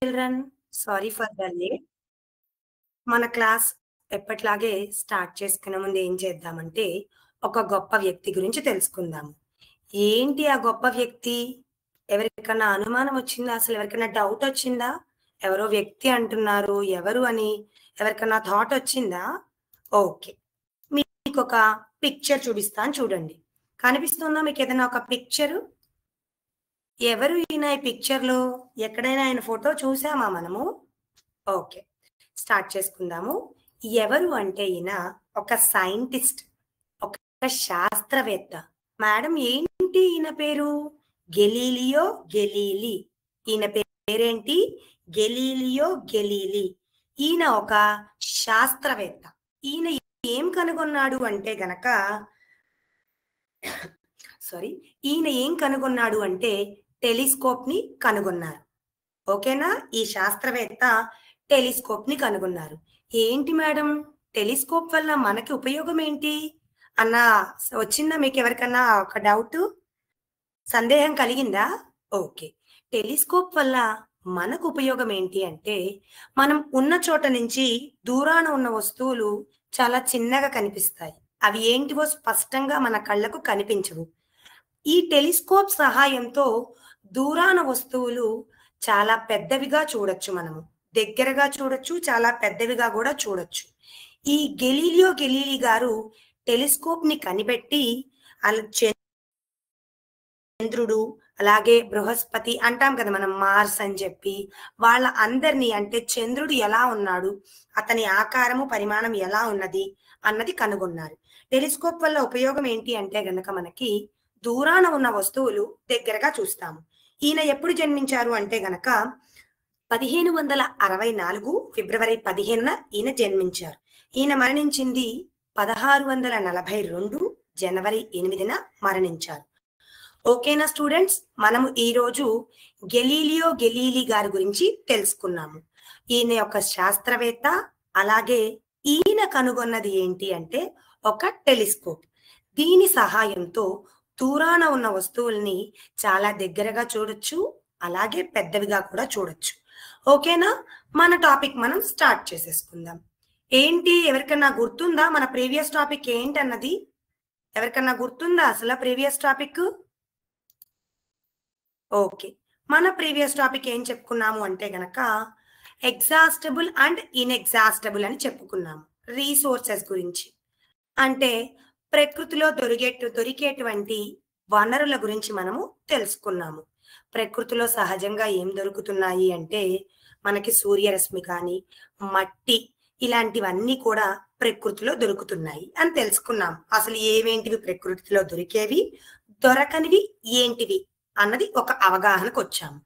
Children, sorry for the late. మన class ఎప్పట్లాగే start చేసుకునే ముందు ఏం చేద్దామంటే, ఒక గొప్ప వ్యక్తి గురించి తెలుసుకుందాము. ఏంటి ఆ గొప్ప వ్యక్తి? ఎవరికన్నా అనుమానం వచ్చిందా? అసలు ఎవరికైనా డౌట్ వచ్చిందా? ఎవరో వ్యక్తి అంటున్నారు, ఎవరు అని ఎవరికన్నా థాట్ వచ్చిందా? ఓకే. మీకొక పిక్చర్ చూపిస్తాను చూడండి. కనిపిస్తుందా మీకేదైనా ఒక పిక్చరు? ఎవరు ఈయన ఈ పిక్చర్‌లో? ఎక్కడైనా ఆయన ఫోటో చూసామా మనము? ఓకే. స్టార్ట్ చేసుకుందాము. ఎవరు అంటే ఈయన ఒక సైంటిస్ట్. ఒక శాస్త్రవేత్త. మేడం ఏంటి ఈయన పేరు? Galileo Galilei. ఈయన పేరేంటి? Galileo Galilei. ఈయన ఒక శాస్త్రవేత్త. ఈయన ఏం కనుగొన్నాడు అంటే గనక ఈయన ఏం కనుగొన్నాడు అంటే టెలిస్కోప్‌ని కనుగొన్నారు. ఓకేనా? ఈ శాస్త్రవేత్త టెలిస్కోప్‌ని కనుగొన్నారు. ఏంటి మేడం? టెలిస్కోప్ వల్ల మనకి ఉపయోగం ఏంటి? అన్న వచ్చిందా మీకెవరికన్నా ఒక డౌటు? సందేహం కలిగిందా? ఓకే. టెలిస్కోప్ వల్ల మనకు ఉపయోగం ఏంటి అంటే, మనం ఉన్న చోట నుంచి దూరాన ఉన్న వస్తువులు చాలా చిన్నగా కనిపిస్తాయి. అవి ఏంటివో స్పష్టంగా మన కళ్ళకు కనిపించవు. ఈ టెలిస్కోప్ సహాయంతో దూరాన వస్తువులు చాలా పెద్దవిగా చూడొచ్చు మనము. దగ్గరగా చూడొచ్చు, చాలా పెద్దవిగా గూడా చూడొచ్చు. ఈ గెలీలియో గెలీలీ గారు టెలిస్కోప్‌ని కనిపెట్టి చంద్రుడు, అలాగే బృహస్పతి అంటాం కదా మనం మార్స్ అని చెప్పి, వాళ్ళ అందరిని అంటే చంద్రుడు ఎలా ఉన్నాడు, అతని ఆకారము, పరిమాణం ఎలా ఉన్నది అన్నది కనుగొన్నారు. టెలిస్కోప్ వల్ల ఉపయోగం ఏంటి అంటే గనక మనకి దూరాన ఉన్న వస్తువులు దగ్గరగా చూస్తాము. ఈయన ఎప్పుడు జన్మించారు అంటే గనక 1564 ఫిబ్రవరి 15న ఈయన జన్మించారు. ఈయన మరణించింది 1642 జనవరి 8న మరణించారు. ఓకేనా స్టూడెంట్స్? మనము ఈరోజు గెలీలియో గెలీలీ గారి గురించి తెలుసుకున్నాము. ఈయన యొక్క శాస్త్రవేత్త. అలాగే ఈయన కనుగొన్నది ఏంటి అంటే ఒక టెలిస్కోప్. దీని సహాయంతో దూరాన ఉన్న వస్తువుల్ని చాలా దగ్గరగా చూడొచ్చు, అలాగే పెద్దవిగా కూడా చూడొచ్చు. ఓకేనా? మన టాపిక్ మనం స్టార్ట్ చేసేసుకుందాం. ఏంటి ఎవరికన్నా గుర్తుందా మన ప్రీవియస్ టాపిక్ ఏంటన్నది? ఎవరికన్నా గుర్తుందా అసలు ప్రీవియస్ టాపిక్? ఓకే. మన ప్రీవియస్ టాపిక్ ఏం చెప్పుకున్నాము అంటే గనక ఎగ్జాస్టబుల్ అండ్ ఇన్ఎగ్జాస్టబుల్ అని చెప్పుకున్నాము. రీసోర్సెస్ గురించి. అంటే ప్రకృతిలో దొరికేటువంటి వనరుల గురించి మనము తెలుసుకున్నాము. ప్రకృతిలో సహజంగా ఏం దొరుకుతున్నాయి అంటే మనకి సూర్యరశ్మి కానీ, మట్టి ఇలాంటివన్నీ కూడా ప్రకృతిలో దొరుకుతున్నాయి అని తెలుసుకున్నాం. అసలు ఏవేంటివి ప్రకృతిలో దొరికేవి, దొరకనివి ఏంటివి అన్నది ఒక అవగాహనకు వచ్చాము.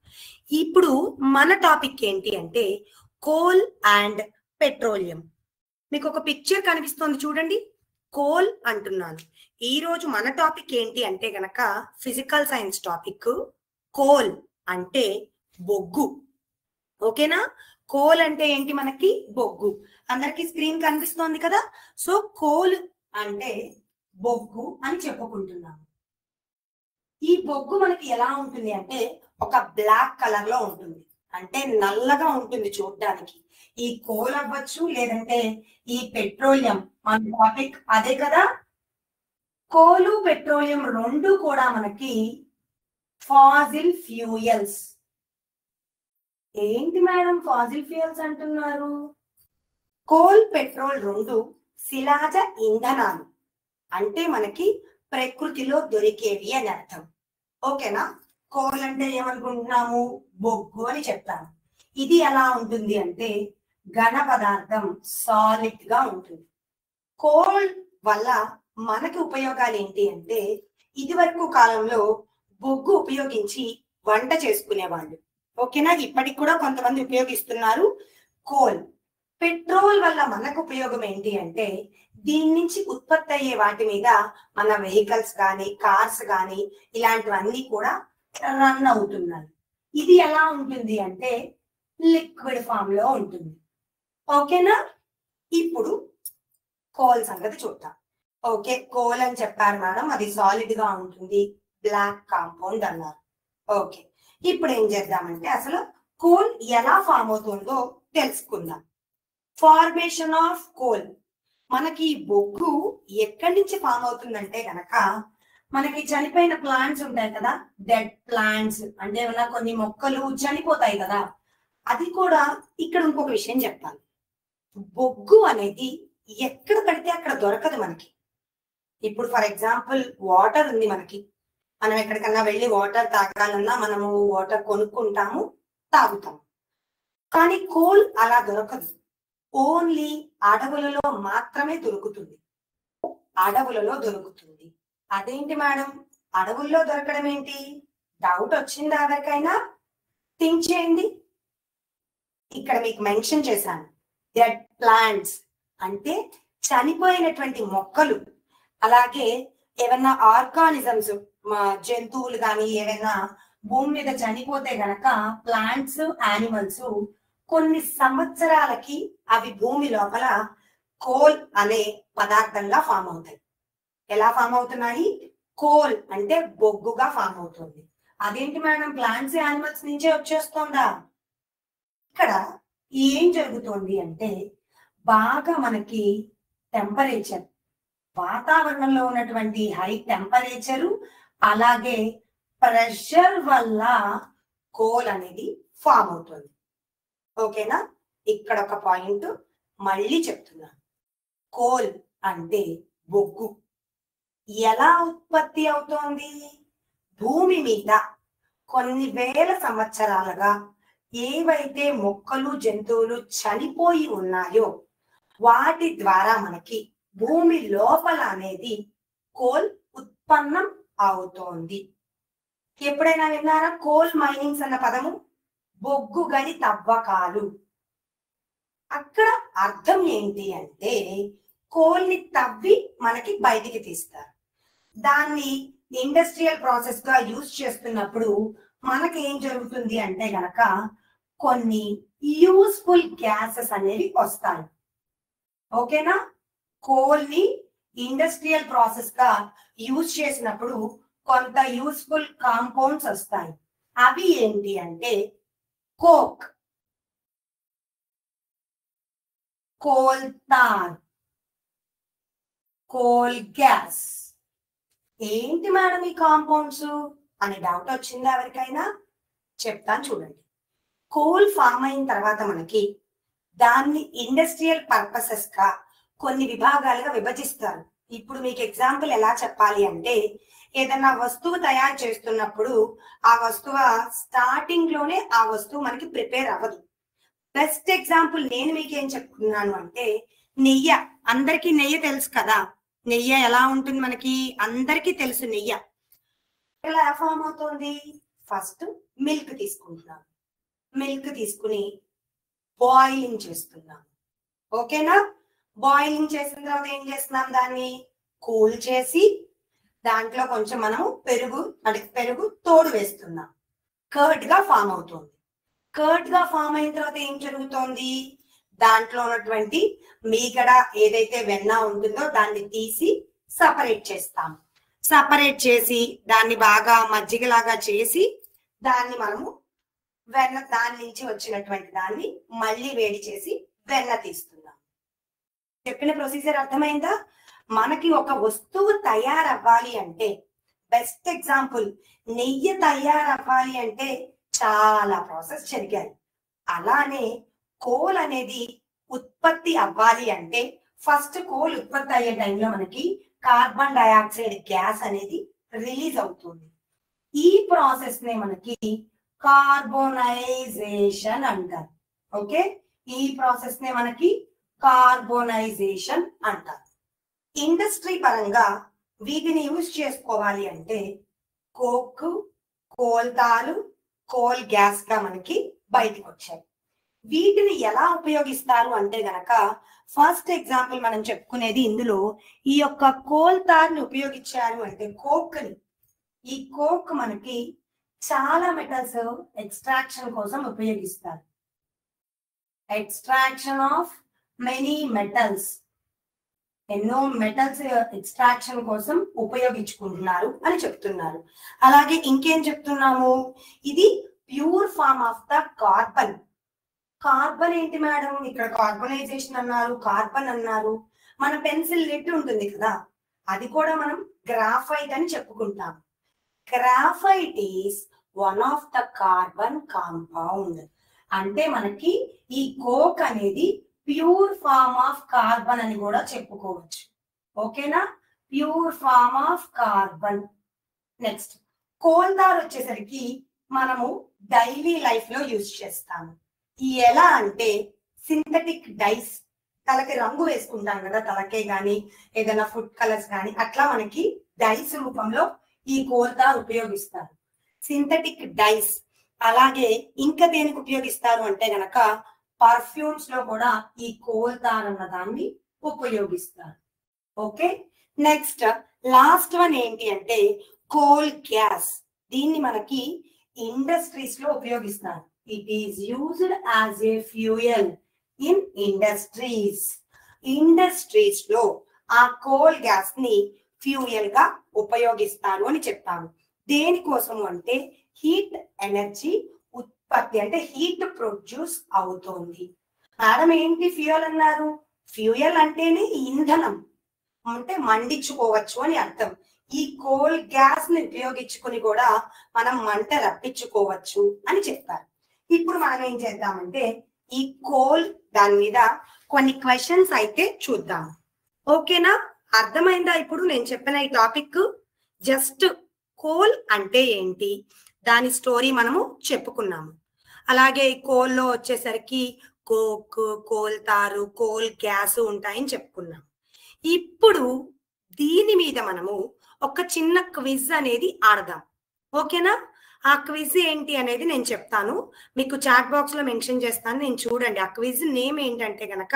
ఇప్పుడు మన టాపిక్ ఏంటి అంటే కోల్ అండ్ పెట్రోలియం. మీకు ఒక పిక్చర్ కనిపిస్తోంది చూడండి. కోల్ అంటున్నాను. ఈ రోజు మన టాపిక్ ఏంటి అంటే గనక ఫిజికల్ సైన్స్ టాపిక్. కోల్ అంటే బొగ్గు. ఓకేనా? కోల్ అంటే ఏంటి మనకి? బొగ్గు. అందరికి స్క్రీన్ కనిపిస్తోంది కదా? సో కోల్ అంటే బొగ్గు అని చెప్పుకుంటున్నాము. ఈ బొగ్గు మనకి ఎలా ఉంటుంది అంటే ఒక బ్లాక్ కలర్ లో ఉంటుంది. అంటే నల్లగా ఉంటుంది చూడ్డానికి. ఈ కోల్ అవ్వచ్చు, లేదంటే ఈ పెట్రోలియం మన టాపిక్ అదే కదా. కోలు పెట్రోలియం రెండు కూడా మనకి ఫాజిల్ ఫ్యూయల్స్. ఏంటి మేడం ఫాజిల్ ఫ్యూయల్స్ అంటున్నారు? కోల్ పెట్రోల్ రెండు శిలాజ ఇంధనాలు. అంటే మనకి ప్రకృతిలో దొరికేవి అని అర్థం. ఓకేనా? కోల్ అంటే ఏమనుకుంటున్నాము? బొగ్గు అని చెప్తాము. ఇది ఎలా ఉంటుంది అంటే ఘన పదార్థం, సాలిడ్ గా ఉంటుంది. కోల్ వల్ల మనకి ఉపయోగాలు ఏంటి అంటే ఇదివరకు కాలంలో బొగ్గు ఉపయోగించి వంట చేసుకునేవాళ్ళు. ఓకేనా? ఇప్పటికి కూడా కొంతమంది ఉపయోగిస్తున్నారు కోల్. పెట్రోల్ వల్ల మనకు ఉపయోగం ఏంటి అంటే దీని నుంచి ఉత్పత్తి అయ్యే వాటి మీద మన వెహికల్స్ కానీ, కార్స్ కానీ ఇలాంటివన్నీ కూడా రన్ అవుతున్నాయి. ఇది ఎలా ఉంటుంది అంటే లిక్విడ్ ఫామ్ లో ఉంటుంది. ఓకేనా? ఇప్పుడు కోల్ సంగతి చూద్దాం. ఓకే, కోల్ అని చెప్పారు మేడం, అది సాలిడ్ గా ఉంటుంది, బ్లాక్ కాంపౌండ్ అన్నారు. ఓకే, ఇప్పుడు ఏం చేద్దామంటే అసలు కోల్ ఎలా ఫామ్ అవుతుందో తెలుసుకుందాం. Formation of coal. మనకి బొగ్గు ఎక్కడి నుంచి ఫామ్ అవుతుందంటే గనక మనకి చనిపోయిన ప్లాంట్స్ ఉంటాయి కదా, డెడ్ ప్లాంట్స్ అంటే ఏమన్నా కొన్ని మొక్కలు చనిపోతాయి కదా, అది కూడా ఇక్కడ ఇంకొక విషయం చెప్తాను. బొగ్గు అనేది ఎక్కడ పడితే అక్కడ దొరకదు మనకి. ఇప్పుడు ఫర్ ఎగ్జాంపుల్ వాటర్ ఉంది మనకి, మనం ఎక్కడికన్నా వెళ్ళి వాటర్ తాగాలన్నా మనము వాటర్ కొనుక్కుంటాము, తాగుతాము. కానీ కోల్ అలా దొరకదు. ఓన్లీ అడవులలో మాత్రమే దొరుకుతుంది. అడవులలో దొరుకుతుంది. అదేంటి మేడం, అడవుల్లో దొరకడం ఏంటి? డౌట్ వచ్చిందా ఎవరికైనా? థింక్ చేయండి. ఇక్కడ మీకు మెన్షన్ చేశాను, డెడ్ ప్లాంట్స్ అంటే చనిపోయినటువంటి మొక్కలు, అలాగే ఏమన్నా ఆర్గానిజమ్స్, జంతువులు కానీ ఏమైనా భూమి మీద చనిపోతే గనక ప్లాంట్స్, యానిమల్స్ కొన్ని సంవత్సరాలకి అవి భూమి లోపల కోల్ అనే పదార్థంగా ఫామ్ అవుతాయి. ఎలా ఫామ్ అవుతున్నాయి? కోల్ అంటే బొగ్గుగా ఫామ్ అవుతుంది. అదేంటి మేడం, ప్లాంట్స్, యానిమల్స్ నుంచే వచ్చేస్తుందా? ఇక్కడ ఏం జరుగుతుంది అంటే బాగా మనకి టెంపరేచర్, వాతావరణంలో ఉన్నటువంటి హై టెంపరేచరు అలాగే ప్రెషర్ వల్ల కోల్ అనేది ఫామ్ అవుతుంది. ఓకేనా? ఇక్కడ ఒక పాయింట్ మళ్ళీ చెప్తున్నాను. కోల్ అంటే బొగ్గు ఎలా ఉత్పత్తి అవుతోంది? భూమి మీద కొన్ని వేల సంవత్సరాలుగా ఏవైతే మొక్కలు, జంతువులు చనిపోయి ఉన్నాయో వాటి ద్వారా మనకి భూమి లోపల అనేది కోల్ ఉత్పన్నం అవుతోంది. ఎప్పుడైనా విన్నారా కోల్ మైనింగ్స్ అన్న పదము? బొగ్గు గని తవ్వకాలు. అక్కడ అర్థం ఏంటి అంటే కోల్ని తవ్వి మనకి బయటికి తీస్తారు. దాన్ని ఇండస్ట్రియల్ ప్రాసెస్ గా యూజ్ చేస్తున్నప్పుడు మనకి ఏం జరుగుతుంది అంటే గనక కొన్ని యూస్ఫుల్ గ్యాసెస్ అనేవి వస్తాయి. ఓకేనా? కోల్ని ఇండస్ట్రియల్ ప్రాసెస్ గా యూజ్ చేసినప్పుడు కొంత యూస్ఫుల్ కాంపౌండ్స్ వస్తాయి. అవి ఏంటి అంటే coke, coal tar, coal gas. ఏంటి మేడం ఈ కాంపౌండ్స్ అని డౌట్ వచ్చిందా ఎవరికైనా? చెప్తాను చూడండి. కోల్ ఫామ్ అయిన తర్వాత మనకి దాన్ని ఇండస్ట్రియల్ పర్పసెస్ గా కొన్ని విభాగాలుగా విభజిస్తారు. ఇప్పుడు మీకు ఎగ్జాంపుల్ ఎలా చెప్పాలి అంటే ఏదన్నా వస్తువు తయారు చేస్తున్నప్పుడు ఆ వస్తువు స్టార్టింగ్ లోనే ఆ వస్తువు మనకి ప్రిపేర్ అవ్వదు. బెస్ట్ ఎగ్జాంపుల్ నేను మీకు ఏం చెప్తున్నాను అంటే నెయ్యి. అందరికీ నెయ్యి తెలుసు కదా, నెయ్యి ఎలా ఉంటుంది మనకి అందరికీ తెలుసు. నెయ్యి ఎలా ఫామ్ అవుతుంది? ఫస్ట్ మిల్క్ తీసుకుంటున్నాం, మిల్క్ తీసుకుని బాయిలింగ్ చేస్తున్నాం. ఓకేనా? బాయిలింగ్ చేసిన తర్వాత ఏం చేస్తున్నాం? దాన్ని కూల్ చేసి దాంట్లో కొంచెం మనము పెరుగు తోడు వేస్తున్నాం. కర్డ్ గా ఫామ్ అవుతుంది. కర్డ్ గా ఫామ్ అయిన తర్వాత ఏం జరుగుతోంది? దాంట్లో ఉన్నటువంటి మీగడ ఏదైతే వెన్న ఉంటుందో దాన్ని తీసి సపరేట్ చేస్తాం. సపరేట్ చేసి దాన్ని బాగా మజ్జిగలాగా చేసి దాన్ని మనము వెన్న, దాని నుంచి వచ్చినటువంటి దాన్ని మళ్ళీ వేడి చేసి వెన్న తీస్తున్నాం. చెప్పిన ప్రొసీజర్ అర్థమైందా? మనకి ఒక వస్తువు తయారవ్వాలి అంటే, బెస్ట్ ఎగ్జాంపుల్ నెయ్యి తయారవ్వాలి అంటే చాలా ప్రాసెస్ జరిగాయి. అలానే కోల్ అనేది ఉత్పత్తి అవ్వాలి అంటే ఫస్ట్ కోల్ ఉత్పత్తి అయ్యే టైంలో మనకి కార్బన్ డైఆక్సైడ్ గ్యాస్ అనేది రిలీజ్ అవుతుంది. ఈ ప్రాసెస్ నే మనకి కార్బోనైజేషన్ అంటారు. ఓకే, ఈ ప్రాసెస్ నే మనకి కార్బోనైజేషన్ అంటారు. ఇండస్ట్రీ పరంగా వీటిని యూజ్ చేసుకోవాలి అంటే కోక్, కోల్ తాలు, కోల్ గ్యాస్ గా మనకి బయటకు వచ్చాయి. వీటిని ఎలా ఉపయోగిస్తారు అంటే గనక ఫస్ట్ ఎగ్జాంపుల్ మనం చెప్పుకునేది ఇందులో ఈ యొక్క కోల్ తార్ని ఉపయోగించారు అంటే కోక్ ని. ఈ కోక్ మనకి చాలా మెటల్స్ ఎక్స్ట్రాక్షన్ కోసం ఉపయోగిస్తారు. ఎక్స్ట్రాక్షన్ ఆఫ్ మెనీ మెటల్స్, ఎన్నో మెటల్స్ ఎక్స్ట్రాక్షన్ కోసం ఉపయోగించుకుంటున్నారు అని చెప్తున్నారు. అలాగే ఇంకేం చెప్తున్నాము? ఇది pure form of the carbon. Carbon ఏంటి మేడం? ఇక్కడ కార్బనైజేషన్ అన్నారు, కార్బన్ అన్నారు. మన పెన్సిల్ లిడ్ ఉంటుంది కదా, అది కూడా మనం గ్రాఫైట్ అని చెప్పుకుంటాం. Graphite is one of the carbon compound. అంటే మనకి ఈ కోక్ అనేది ప్యూర్ ఫార్మ్ ఆఫ్ కార్బన్ అని కూడా చెప్పుకోవచ్చు. ఓకేనా? Pure form of carbon. Next coal tar వచ్చేసరికి మనము డైలీ లైఫ్ లో యూజ్ చేస్తాము. ఈ ఎలా అంటే సింథటిక్ డైస్, తలకి రంగు వేసుకుంటాం కదా, తలకే గాని ఏదైనా ఫుడ్ కలర్స్ కానీ, అట్లా మనకి డైస్ రూపంలో ఈ కోల్ తార్ ఉపయోగిస్తారు. Synthetic dyes. అలాగే ఇంకా దేనికి ఉపయోగిస్తారు అంటే గనక పర్ఫ్యూమ్స్ లో కూడా ఈ కోల్ తార్ అన్న దాన్ని ఉపయోగిస్తారు. ఓకే, నెక్స్ట్ లాస్ట్ వన్ ఏంటి అంటే కోల్ గ్యాస్. దీన్ని మనకి ఇండస్ట్రీస్ లో ఉపయోగిస్తారు. It is used as a fuel in industries. Industries లో ఆ కోల్ గ్యాస్ ని ఫ్యూయల్ గా ఉపయోగిస్తారు అని చెప్తాము. దేనికోసము అంటే హీట్ ఎనర్జీ ఉత్పత్తి, అంటే హీట్ ప్రొడ్యూస్ అవుతోంది. మేడం ఏంటి ఫ్యూయల్ అన్నారు? ఫ్యూయల్ అంటేనే ఇంధనం, అంటే మండించుకోవచ్చు అని అర్థం. ఈ కోల్ గ్యాస్ ని ఉపయోగించుకుని కూడా మనం మంట రప్పించుకోవచ్చు అని చెప్పారు. ఇప్పుడు మనం ఏం చేద్దామంటే ఈ కోల్ దాని మీద కొన్ని క్వశ్చన్స్ అయితే చూద్దాం. ఓకేనా? అర్థమైందా? ఇప్పుడు నేను చెప్పిన ఈ టాపిక్ జస్ట్ కోల్ అంటే ఏంటి, దాని స్టోరీ మనము చెప్పుకున్నాము. అలాగే కోల్లో వచ్చేసరికి కోక్, కోల్ తారు, కోల్ గ్యాస్ ఉంటాయని చెప్పుకున్నాం. ఇప్పుడు దీని మీద మనము ఒక చిన్న క్విజ్ అనేది ఆడదాం. ఓకేనా? ఆ క్విజ్ ఏంటి అనేది నేను చెప్తాను, మీకు చాట్ బాక్స్ లో మెన్షన్ చేస్తాను. నేను చూడండి. ఆ క్విజ్ నేమ్ ఏంటంటే గనక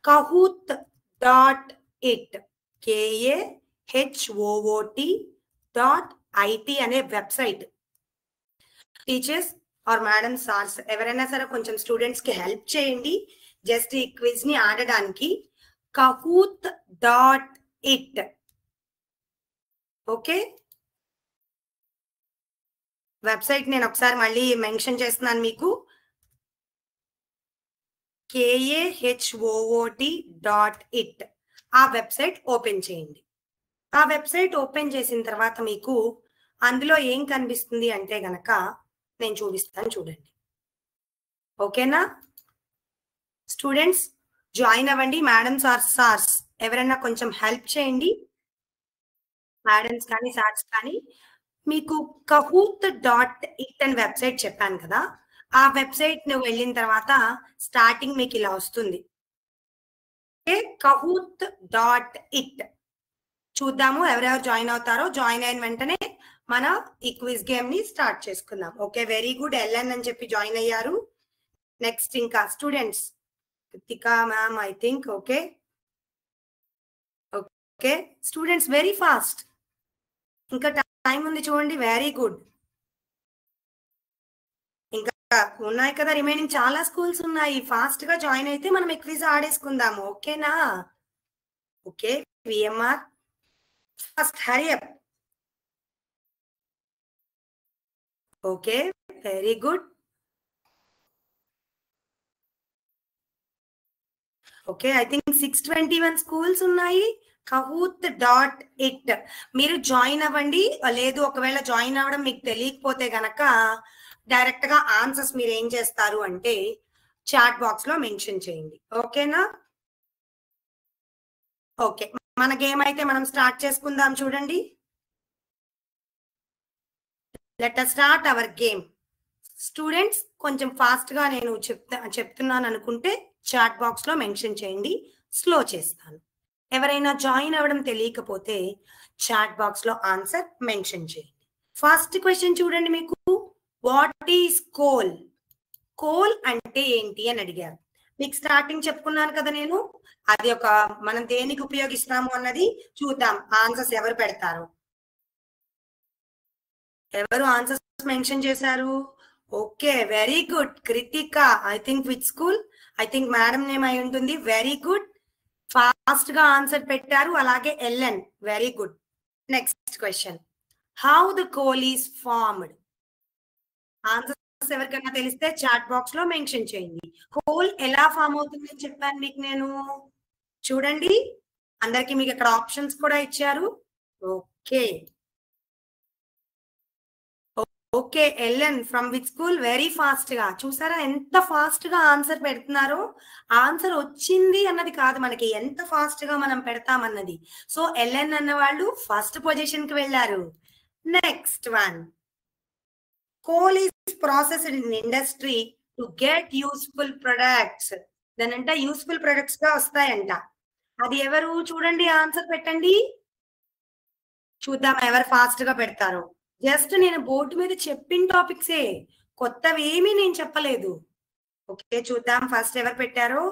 kahoot.it, KAHOOT.IT అనే website. Teachers or madam, sirs ఎవరైనా సరే కొంచెం స్టూడెంట్స్ కి హెల్ప్ చేయండి జస్ట్ ఈ క్విజ్ ని ఆడడానికి. kahoot.it. ఓకే, వెబ్సైట్ నేను ఒకసారి మళ్ళీ మెన్షన్ చేస్తున్నాను మీకు. KAHOOT.it. ఆ వెబ్సైట్ ఓపెన్ చేయండి. ఆ వెబ్సైట్ ఓపెన్ చేసిన తర్వాత మీకు అందులో ఏం కనిపిస్తుంది అంటే గనక నేను చూపిస్తాను, చూడండి. ఓకేనా? స్టూడెంట్స్ జాయిన్ అవ్వండి. మేడమ్స్ ఆర్ సార్స్ ఎవరైనా కొంచెం హెల్ప్ చేయండి, మేడమ్స్ కానీ సార్స్ కానీ. మీకు kahoot.it అని వెబ్సైట్ చెప్పాను కదా, ఆ వెబ్సైట్ నువ్వు వెళ్ళిన తర్వాత స్టార్టింగ్ మీకు ఇలా వస్తుంది. kahoot.it. చూద్దాము ఎవరెవరు జాయిన్ అవుతారో. జాయిన్ అయిన వెంటనే మన ఈ క్విజ్ గేమ్ ని స్టార్ట్ చేసుకుందాం. Okay, very good. ఎల్ఎన్ అని చెప్పి జాయిన్ అయ్యారు. నెక్స్ట్ ఇంకా students Kritika ma'am I think. Okay okay students very fast, ఇంకా టైం ఉంది చూడండి. Very good. ఇంకా ఉన్నాయి కదా రిమైనింగ్ చాలా స్కూల్స్ ఉన్నాయి. ఫాస్ట్ గా జాయిన్ అయితే మనం ఈ క్విజ్ ఆడేసుకుందాము. ఓకేనా? Okay VMR first hurry up. Okay very good. Okay I think 621 schools ఉన్నాయి. kahoot.it మీరు జాయిన్ అవ్వండి. లేదు ఒకవేళ జాయిన్ అవ్వడం మీకు తెలియకపోతే గనక డైరెక్ట్ గా ఆన్సర్స్ మీరు ఏం చేస్తారు అంటే చాట్ బాక్స్ లో మెన్షన్ చేయండి. ఓకేనా? ఓకే, మన గేమ్ అయితే మనం స్టార్ట్ చేసుకుందాం. చూడండి, let us start our game. Students కొంచెం ఫాస్ట్ గా నేను చెప్తున్నాను అనుకుంటే చాట్ బాక్స్ లో మెన్షన్ చేయండి, స్లో చేస్తాను. ఎవరైనా జాయిన్ అవ్వడం తెలియకపోతే చాట్ బాక్స్ లో ఆన్సర్ మెన్షన్ చేయండి. ఫస్ట్ క్వశ్చన్ చూడండి, మీకు వాట్ ఈస్ కోల్? కోల్ అంటే ఏంటి అని అడిగారు. మీకు స్టార్టింగ్ చెప్పుకున్నాను కదా నేను, అది ఒక మనం దేనికి ఉపయోగిస్తాము అన్నది చూద్దాం. ఆన్సర్స్ ఎవరు పెడతారు? ఎవరు ఆన్సర్స్ మెన్షన్ చేశారు? Okay very good. Kritika I think which school? I think madam name అయి ఉంటుంది. వెరీ గుడ్, ఫాస్ట్ గా ఆన్సర్ పెట్టారు. అలాగే LN very good. Next question, how the coal is formed? Answers ఎవరికైనా తెలిస్తే చాట్ బాక్స్ లో మెన్షన్ చేయండి. కోల్ ఎలా ఫామ్ అవుతుందని చెప్పాను మీకు నేను. చూడండి, అందరికి మీకు ఇక్కడ ఆప్షన్స్ కూడా ఇచ్చారు. Okay okay, LN from which school? Very fast గా చూసారా ఎంత ఫాస్ట్ గా ఆన్సర్ పెడుతున్నారో. ఆన్సర్ వచ్చింది అన్నది కాదు, మనకి ఎంత ఫాస్ట్ గా మనం పెడతామన్నది. సో ఎల్ఎన్ అన్న వాళ్ళు ఫస్ట్ పొజిషన్ కి వెళ్ళారు. Next one, coal is processed in industry to get useful products. దానంట యూస్ఫుల్ ప్రొడక్ట్స్ గా వస్తాయంట. అది ఎవరు? చూడండి, ఆన్సర్ పెట్టండి. చూద్దాం ఎవరు ఫాస్ట్ గా పెడతారో. జస్ట్ నేను బోర్డు మీద చెప్పిన టాపిక్సే, కొత్తవి ఏమీ నేను చెప్పలేదు. ఓకే చూద్దాం ఫస్ట్ ఎవరు పెట్టారో.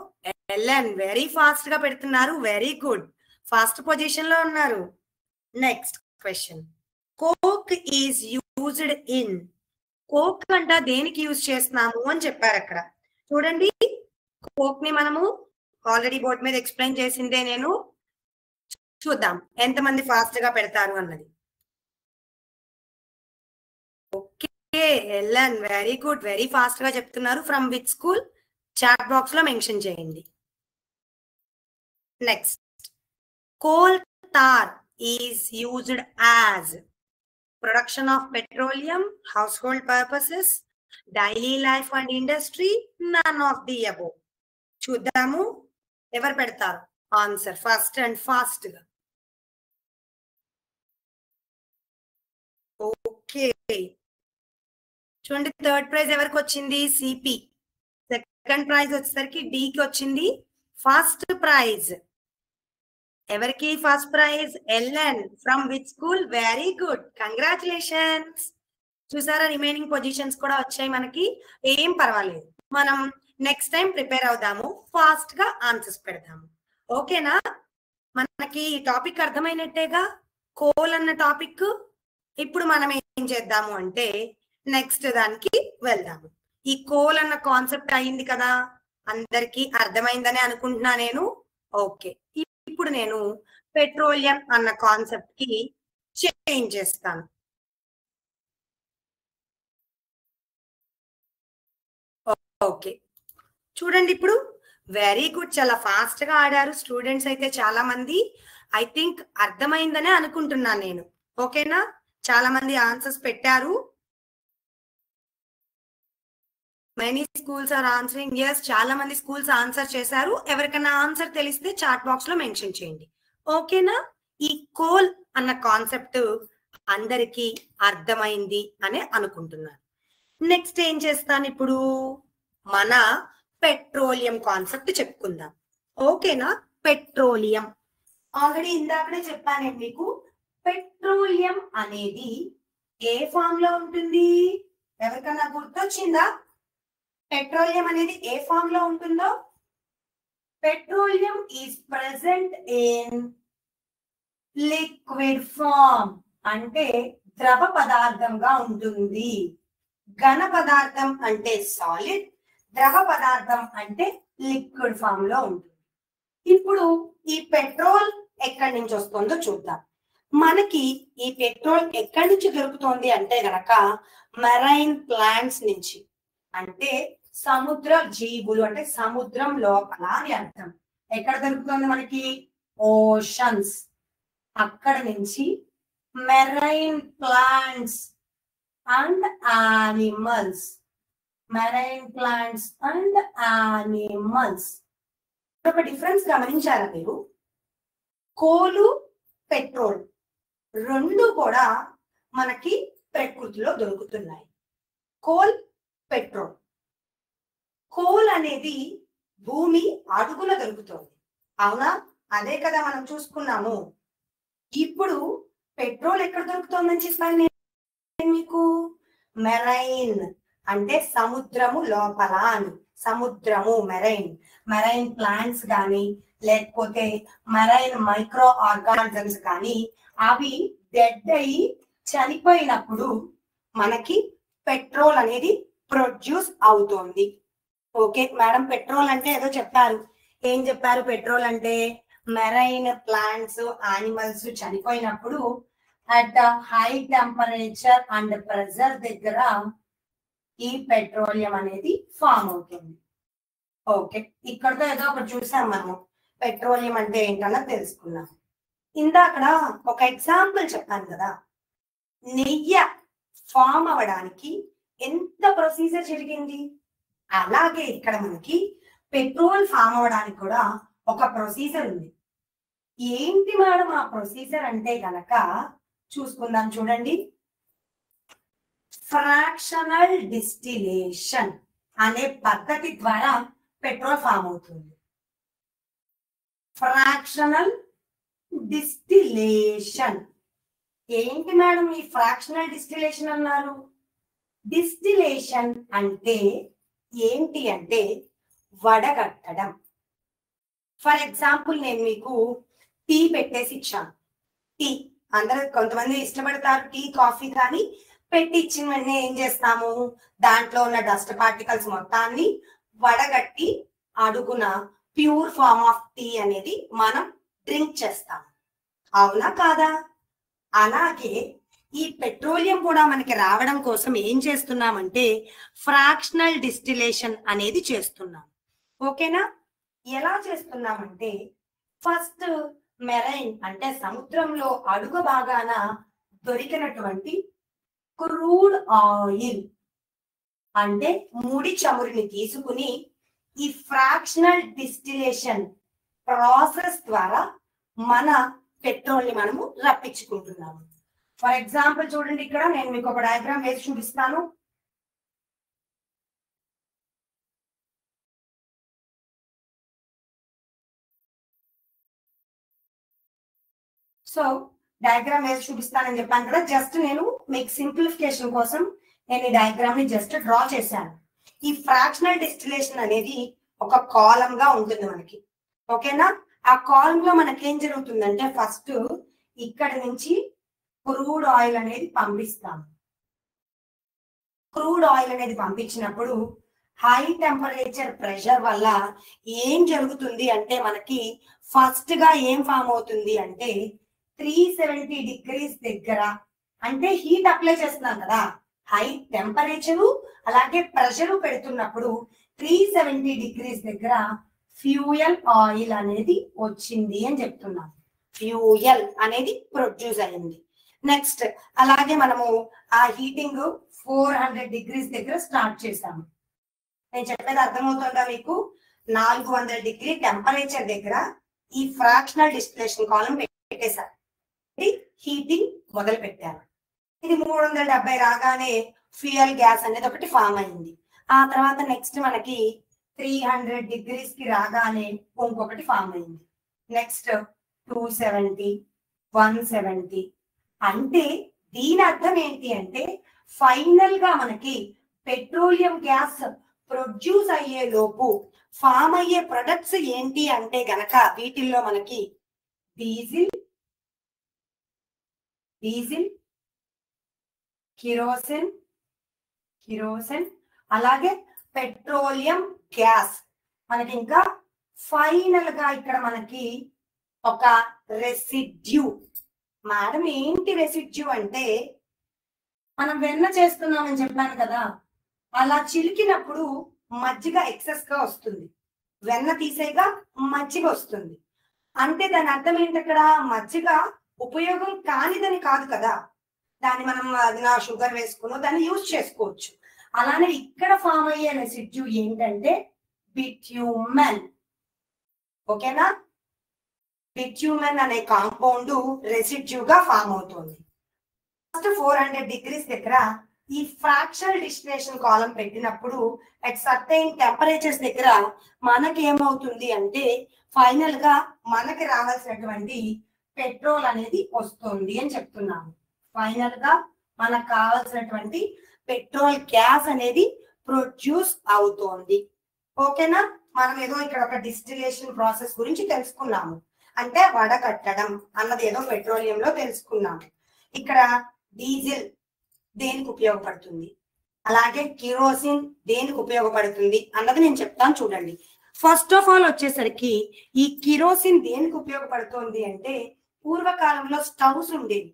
ఎల్ఎన్ వెరీ ఫాస్ట్ గా పెడుతున్నారు. వెరీ గుడ్, ఫస్ట్ పొజిషన్ లో ఉన్నారు. Next question, coke is used in. Coke అంట దేనికి యూజ్ చేస్తున్నాము అని చెప్పారు అక్కడ. చూడండి, కోక్ ని మనము ఆల్రెడీ బోర్డు మీద ఎక్స్ప్లెయిన్ చేసిందే నేను. చూద్దాం ఎంతమంది ఫాస్ట్ గా పెడతారు అన్నది. Okay LN very good, very fast గా చెప్తున్నారు. From which school? Chat box లో మెన్షన్ చేయండి. Next, coal tar is used as production of petroleum, household purposes, daily life and industry, none of the above. చూద్దాము ఎవరు పెడతారు answer first and fast గా. Okay చూడండి, third prize ఎవరికి వచ్చింది? CP. Second prize వచ్చేసరికి డికి వచ్చింది. ఫస్ట్ ప్రైజ్ ఎవరికి? First prize LN from which school? Very good, congratulations. చూసారా, రిమైనింగ్ పొజిషన్స్ కూడా వచ్చాయి మనకి. ఏం పర్వాలేదు, మనం నెక్స్ట్ టైం ప్రిపేర్ అవుదాము, ఫాస్ట్ గా ఆన్సర్స్ పెడదాము. ఓకేనా? మనకి ఈ టాపిక్ అర్థమైనట్టేగా, కోల్ అన్న టాపిక్. ఇప్పుడు మనం ఏం చేద్దాము అంటే నెక్స్ట్ దానికి వెళ్దాము. ఈ కోల్ అన్న కాన్సెప్ట్ అయింది కదా, అందరికి అర్థమైందని అనుకుంటున్నా నేను. ఓకే, ఇప్పుడు నేను పెట్రోలియం అన్న కాన్సెప్ట్ కి చేంజ్ చేస్తాను. ఓకే చూడండి, ఇప్పుడు వెరీ గుడ్, చాలా ఫాస్ట్ గా ఆడారు స్టూడెంట్స్ అయితే చాలా మంది. ఐ థింక్ అర్థమైందనే అనుకుంటున్నాను నేను. ఓకేనా? చాలా మంది ఆన్సర్స్ పెట్టారు. Many schools are answering. Yes, చాలా మంది స్కూల్స్ ఆన్సర్ చేశారు. ఎవరికైనా ఆన్సర్ తెలిస్తే చాట్ బాక్స్ లో మెన్షన్ చేయండి. ఓకేనా? ఈ కోల్ అన్న కాన్సెప్ట్ అందరికీ అర్థమైంది అని అనుకుంటున్నాను. నెక్స్ట్ ఏం చేస్తాను, ఇప్పుడు మన పెట్రోలియం కాన్సెప్ట్ చెప్పుకుందాం. ఓకేనా? పెట్రోలియం ఆల్రెడీ ఇందాకనే చెప్పాను మీకు. పెట్రోలియం అనేది ఏ ఫామ్ లో ఉంటుంది? ఎవరికైనా గుర్తొచ్చిందా? పెట్రోలియం అనేది ఏ ఫామ్ లో ఉంటుందో? Petroleum is present in liquid form, అంటే ద్రవ పదార్థంగా ఉంటుంది. ఘన పదార్థం అంటే సాలిడ్, ద్రవ పదార్థం అంటే లిక్విడ్ ఫామ్ లో ఉంటుంది. ఇప్పుడు ఈ పెట్రోల్ ఎక్కడి నుంచి వస్తుందో చూద్దాం. మనకి ఈ పెట్రోల్ ఎక్కడి నుంచి దొరుకుతుంది అంటే గనక మెరైన్ ప్లాంట్స్ నుంచి, అంటే సముద్ర జీవులు, అంటే సముద్రం లోపల అని అర్థం. ఎక్కడ దొరుకుతుంది మనకి? ఓషన్స్. అక్కడ నుంచి marine plants and animals, marine plants and animals. ఒక డిఫరెన్స్ గమనించారా మీరు? కోలు, పెట్రోల్ రెండు కూడా మనకి ప్రకృతిలో దొరుకుతున్నాయి. Coal, petrol. కోల్ అనేది భూమి అడుగున దొరుకుతుంది, అవునా? అదే కదా మనం చూసుకున్నాము. ఇప్పుడు పెట్రోల్ ఎక్కడ దొరుకుతుందని చెప్పాను నేను మీకు? మెరైన్ అంటే సముద్రము లోపల అని. సముద్రము మెరైన్, మెరైన్ ప్లాంట్స్ కానీ లేకపోతే మెరైన్ మైక్రో ఆర్గానిజమ్స్ కానీ అవి డెడ్ అయ్యి చనిపోయినప్పుడు మనకి పెట్రోల్ అనేది ప్రొడ్యూస్ అవుతుంది. ఓకే మేడం, పెట్రోల్ అంటే ఏదో చెప్పారు. ఏం చెప్పారు? పెట్రోల్ అంటే మెరైన్ ప్లాంట్స్, యానిమల్స్ చనిపోయినప్పుడు at high temperature and pressure దగ్గర ఈ పెట్రోలియం అనేది ఫామ్ అవుతుంది. ఓకే, ఇక్కడతో ఏదో ఒకటి చూసాం మనము. పెట్రోలియం అంటే ఏంటన్నా తెలుసుకున్నాం. ఇందాక ఒక ఎగ్జాంపుల్ చెప్పాను కదా, నెయ్యి ఫామ్ అవ్వడానికి ఎంత ప్రొసీజర్ జరిగింది, అలాగే ఇక్కడ మనకి పెట్రోల్ ఫామ్ అవ్వడానికి కూడా ఒక ప్రొసీజర్ ఉంది. ఏంటి మేడం ఆ ప్రొసీజర్ అంటే గనక చూసుకుందాం. చూడండి, ఫ్రాక్షనల్ డిస్టిలేషన్ అనే పద్ధతి ద్వారా పెట్రోల్ ఫామ్ అవుతుంది. Fractional distillation. ఏంటి మేడం ఈ ఫ్రాక్షనల్ డిస్టిలేషన్ అన్నారు? డిస్టిలేషన్ అంటే ఏంటి అంటే వడగట్టడం. ఫర్ ఎగ్జాంపుల్ నేను మీకు టీ పెట్టేసి ఇచ్చాను. టీ అందరూ కొంతమంది ఇష్టపడతారు టీ కాఫీ, కానీ పెట్టి ఇచ్చిన వెంటనే ఏం చేస్తాము, దాంట్లో ఉన్న డస్ట్ పార్టికల్స్ మొత్తాన్ని వడగట్టి అడుగున ప్యూర్ ఫార్మ్ ఆఫ్ టీ అనేది మనం డ్రింక్ చేస్తాం. అవునా కాదా? అలాగే ఈ పెట్రోలియం కూడా మనకి రావడం కోసం ఏం చేస్తున్నామంటే ఫ్రాక్షనల్ డిస్టిలేషన్ అనేది చేస్తున్నాం. ఓకేనా? ఎలా చేస్తున్నామంటే ఫస్ట్ మెరైన్ అంటే సముద్రంలో అడుగు భాగాన దొరికినటువంటి క్రూడ్ ఆయిల్ అంటే ముడి చమురుని తీసుకుని ఈ ఫ్రాక్షనల్ డిస్టిలేషన్ ప్రాసెస్ ద్వారా మన పెట్రోల్ ని మనము రప్పించుకుంటున్నాము. ఫర్ ఎగ్జాంపుల్ చూడండి, ఇక్కడ నేను మీకు ఒక డయాగ్రామ్ వేసి చూపిస్తాను. సో డయాగ్రామ్ వేసి చూపిస్తానని చెప్పాను కదా, జస్ట్ నేను మీకు సింప్లిఫికేషన్ కోసం నేను ఈ డయాగ్రామ్ ని జస్ట్ డ్రా చేశాను. ఈ ఫ్రాక్షనల్ డిస్టిలేషన్ అనేది ఒక కాలమ్ గా ఉంటుంది మనకి. ఓకేనా? ఆ కాలమ్ లో మనకి ఏం జరుగుతుందంటే ఫస్ట్ ఇక్కడ నుంచి క్రూడ్ ఆయిల్ అనేది పంపిస్తాం. క్రూడ్ ఆయిల్ అనేది పంపించినప్పుడు హై టెంపరేచర్ ప్రెషర్ వల్ల ఏం జరుగుతుంది అంటే మనకి ఫస్ట్ గా ఏం ఫామ్ అవుతుంది అంటే 370 డిగ్రీస్ దగ్గర, అంటే హీట్ అప్లై చేస్తున్నాం కదా, హై టెంపరేచరు అలాగే ప్రెషర్ పెడుతున్నప్పుడు 370 డిగ్రీస్ దగ్గర ఫ్యూయల్ ఆయిల్ అనేది వచ్చింది అని చెప్తున్నాం. ఫ్యూయల్ అనేది ప్రొడ్యూస్ అయింది. నెక్స్ట్ అలాగే మనము ఆ హీటింగ్ 400 డిగ్రీస్ దగ్గర స్టార్ట్ చేసాము. నేను చెప్పేది అర్థమవుతుందా మీకు? 400 డిగ్రీ టెంపరేచర్ దగ్గర ఈ ఫ్రాక్షనల్ డిస్టిలేషన్ కాలం పెట్టేశారు, హీటింగ్ మొదలు పెట్టారు. ఇది 370 రాగానే ఫ్యూయల్ గ్యాస్ అనేది ఒకటి ఫామ్ అయింది. ఆ తర్వాత నెక్స్ట్ మనకి 300 డిగ్రీస్ కి రాగానే ఇంకొకటి ఫామ్ అయింది. నెక్స్ట్ 270, 170. అంటే దీని అర్థం ఏంటి అంటే ఫైనల్ గా మనకి పెట్రోలియం గ్యాస్ ప్రొడ్యూస్ అయ్యే లోపు ఫామ్ అయ్యే ప్రొడక్ట్స్ ఏంటి అంటే గనక వీటిల్లో మనకి డీజిల్, కిరోసిన్ అలాగే పెట్రోలియం గ్యాస్. మనకి ఇంకా ఫైనల్ గా ఇక్కడ మనకి ఒక రెసిడ్యూ. మేడం ఏంటి రెసిడ్యూ అంటే మనం వెన్న చేస్తున్నామని చెప్పాను కదా, అలా చిలికినప్పుడు మజ్జిగ ఎక్సెస్ గా వస్తుంది, వెన్న తీసేగా మజ్జిగ వస్తుంది. అంటే దాని అర్థం ఏంటి, అక్కడ మజ్జిగ ఉపయోగం కానిదని కాదు కదా, దాన్ని మనం అది నా షుగర్ వేసుకుని దాన్ని యూజ్ చేసుకోవచ్చు. అలానే ఇక్కడ ఫామ్ అయ్యే రెసిడ్యూ ఏంటంటే బిట్యూమెన్. ఓకేనా? బిట్యూమెన్ అనే కాంపౌండ్ రెసిడ్యూగా ఫామ్ అవుతుంది. ఫస్ట్ 400 డిగ్రీస్ దగ్గర ఈ ఫ్రాక్షనల్ డిస్టిలేషన్ కాలం పెట్టినప్పుడు అట్ సర్టైన్ టెంపరేచర్స్ దగ్గర మనకి ఏమవుతుంది అంటే ఫైనల్ గా మనకి రావాల్సినటువంటి పెట్రోల్ అనేది వస్తుంది అని చెప్తున్నాము. ఫైనల్ గా మనకు కావాల్సినటువంటి పెట్రోల్ గ్యాస్ అనేది ప్రొడ్యూస్ అవుతోంది. ఓకేనా? మనం ఏదో ఇక్కడ ఒక డిస్టిలేషన్ ప్రాసెస్ గురించి తెలుసుకున్నాము, అంటే వడగట్టడం అన్నది ఏదో పెట్రోలియం లో తెలుసుకున్నాము. ఇక్కడ డీజిల్ దేనికి ఉపయోగపడుతుంది, అలాగే కిరోసిన్ దేనికి ఉపయోగపడుతుంది అన్నది నేను చెప్తాను చూడండి. ఫస్ట్ ఆఫ్ ఆల్ వచ్చేసరికి ఈ కిరోసిన్ దేనికి ఉపయోగపడుతుంది అంటే పూర్వకాలంలో స్టవ్స్ ఉండేవి.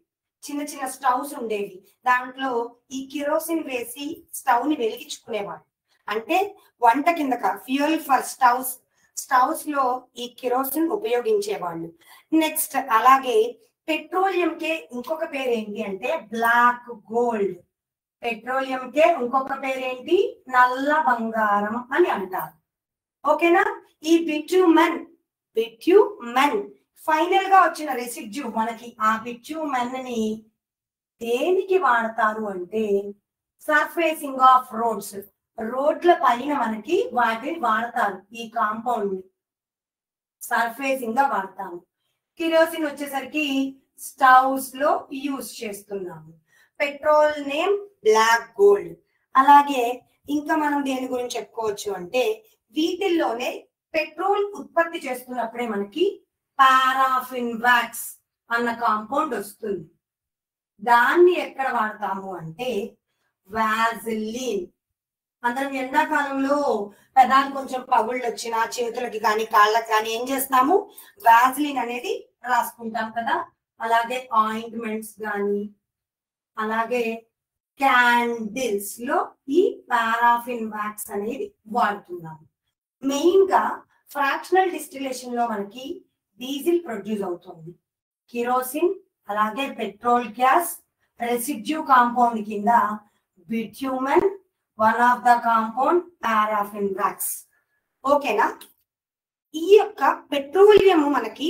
చిన్న చిన్న స్టవ్స్ ఉండేవి. దాంట్లో ఈ కిరోసిన్ వేసి స్టవ్ ని వెలిగించుకునేవాళ్ళు. అంటే వంట కిందక ఫ్యూయల్ ఫర్ స్టవ్స్ లో ఈ కిరోసిన్ ఉపయోగించేవాళ్ళు. నెక్స్ట్ అలాగే పెట్రోలియం కే ఇంకొక పేరు ఏంటి అంటే బ్లాక్ గోల్డ్. పెట్రోలియం కే ఇంకొక పేరు ఏంటి? నల్ల బంగారం అని అంటారు. ఓకేనా? ఈ బిట్యూమెన్ ఫైనల్ గా వచ్చిన రెసిడ్యూ మనకి ఆ బిట్యూమెన్ ని దేనికి వాడతారు అంటే సర్ఫేసింగ్ ఆఫ్ రోడ్ల పైన మనకి వాటిని వాడతారు. ఈ కాంపౌండ్ ని సర్ఫేసింగ్ గా వాడతాము. కిరోసిన్ వచ్చేసరికి స్టవ్స్ లో యూజ్ చేస్తున్నాము. Petrol name black gold. అలాగే ఇంకా మనం దేని గురించి చెప్పుకోవచ్చు అంటే వీటిల్లోనే పెట్రోల్ ఉత్పత్తి చేస్తున్నప్పుడే మనకి పారాఫిన్ వ్యాక్స్ అన్న కాంపౌండ్ వస్తుంది. దాన్ని ఎక్కడ వాడతాము అంటే వాజిలిన్. అందరం ఎండాకాలంలో పెదాలు కొంచెం పగుళ్ళు వచ్చినా చేతులకి కానీ కాళ్ళకి కానీ ఏం చేస్తాము? వాజిలిన్ అనేది రాసుకుంటాం కదా. అలాగే ఆయింట్మెంట్స్ కానీ అలాగే క్యాండిల్స్ లో ఈ పారాఫిన్ వ్యాక్స్ అనేది వాడుతున్నాము. మెయిన్ గా ఫ్రాక్షనల్ డిస్టిలేషన్ లో మనకి డీజిల్ ప్రొడ్యూస్ అవుతుంది. కిరోసిన్ అలాగే పెట్రోల్ గ్యాస్ రెసిడ్యూ కాంపౌండ్ కింద bitumen, one of the compound paraffin wax. ఓకేనా? ఈ యొక్క పెట్రోలియం మనకి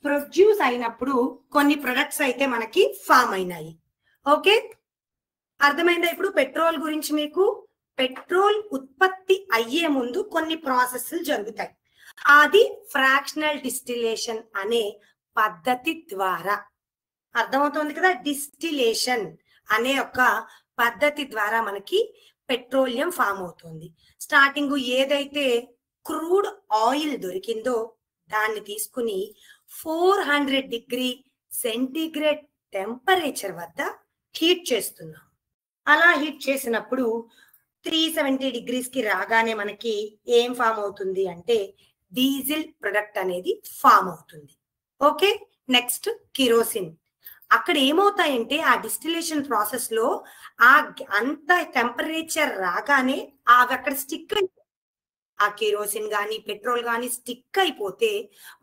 ప్రొడ్యూస్ అయినప్పుడు కొన్ని ప్రొడక్ట్స్ అయితే మనకి ఫామ్ అయినాయి. ఓకే, అర్థమైందా? ఇప్పుడు పెట్రోల్ గురించి మీకు పెట్రోల్ ఉత్పత్తి అయ్యే ముందు కొన్ని ప్రాసెస్లు జరుగుతాయి. అది ఫ్రాక్షనల్ డిస్టిలేషన్ అనే పద్ధతి ద్వారా, అర్థమవుతుంది కదా, డిస్టిలేషన్ అనే ఒక పద్ధతి ద్వారా మనకి పెట్రోలియం ఫామ్ అవుతుంది. స్టార్టింగ్ ఏదైతే క్రూడ్ ఆయిల్ దొరికిందో దాన్ని తీసుకుని 400 డిగ్రీ సెంటీగ్రేడ్ టెంపరేచర్ వద్ద హీట్ చేస్తున్నాం. అలా హీట్ చేసినప్పుడు 370 డిగ్రీస్ కి రాగానే మనకి ఏం ఫామ్ అవుతుంది అంటే డీజిల్ ప్రొడక్ట్ అనేది ఫామ్ అవుతుంది. Okay, next kerosene. అక్కడ ఏమవుతాయంటే ఆ డిస్టిలేషన్ ప్రాసెస్ లో ఆ అంత టెంపరేచర్ రాగానే అవి అక్కడ స్టిక్ అయిపోతాయి. ఆ కిరోసిన్ కానీ పెట్రోల్ కానీ స్టిక్ అయిపోతే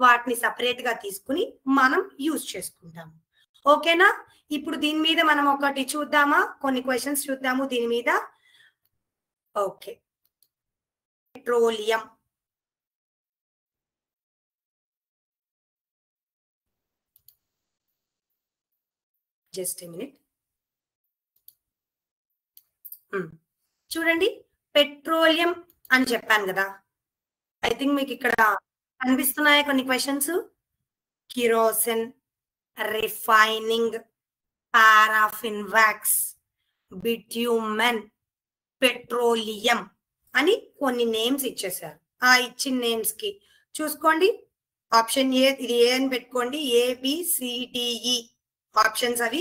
వాటిని సపరేట్ గా తీసుకుని మనం యూజ్ చేసుకుంటాం. ఓకేనా? ఇప్పుడు దీని మీద మనం ఒకటి చూద్దామా? కొన్ని క్వశ్చన్స్ చూద్దాము దీని మీద. Okay, petroleum. Just a minute. చూడండి, పెట్రోలియం అని చెప్పాను కదా. ఐ థింక్ మీకు ఇక్కడ కనిపిస్తున్నాయా కొన్ని questions? Kerosene, refining, paraffin wax, bitumen, petroleum అని కొన్ని నేమ్స్ ఇచ్చేసారు. ఆ ఇచ్చిన నేమ్స్ కి చూసుకోండి. ఆప్షన్ ఏ, ఇది ఏ అని పెట్టుకోండి. ABCDE ఆప్షన్స్ అవి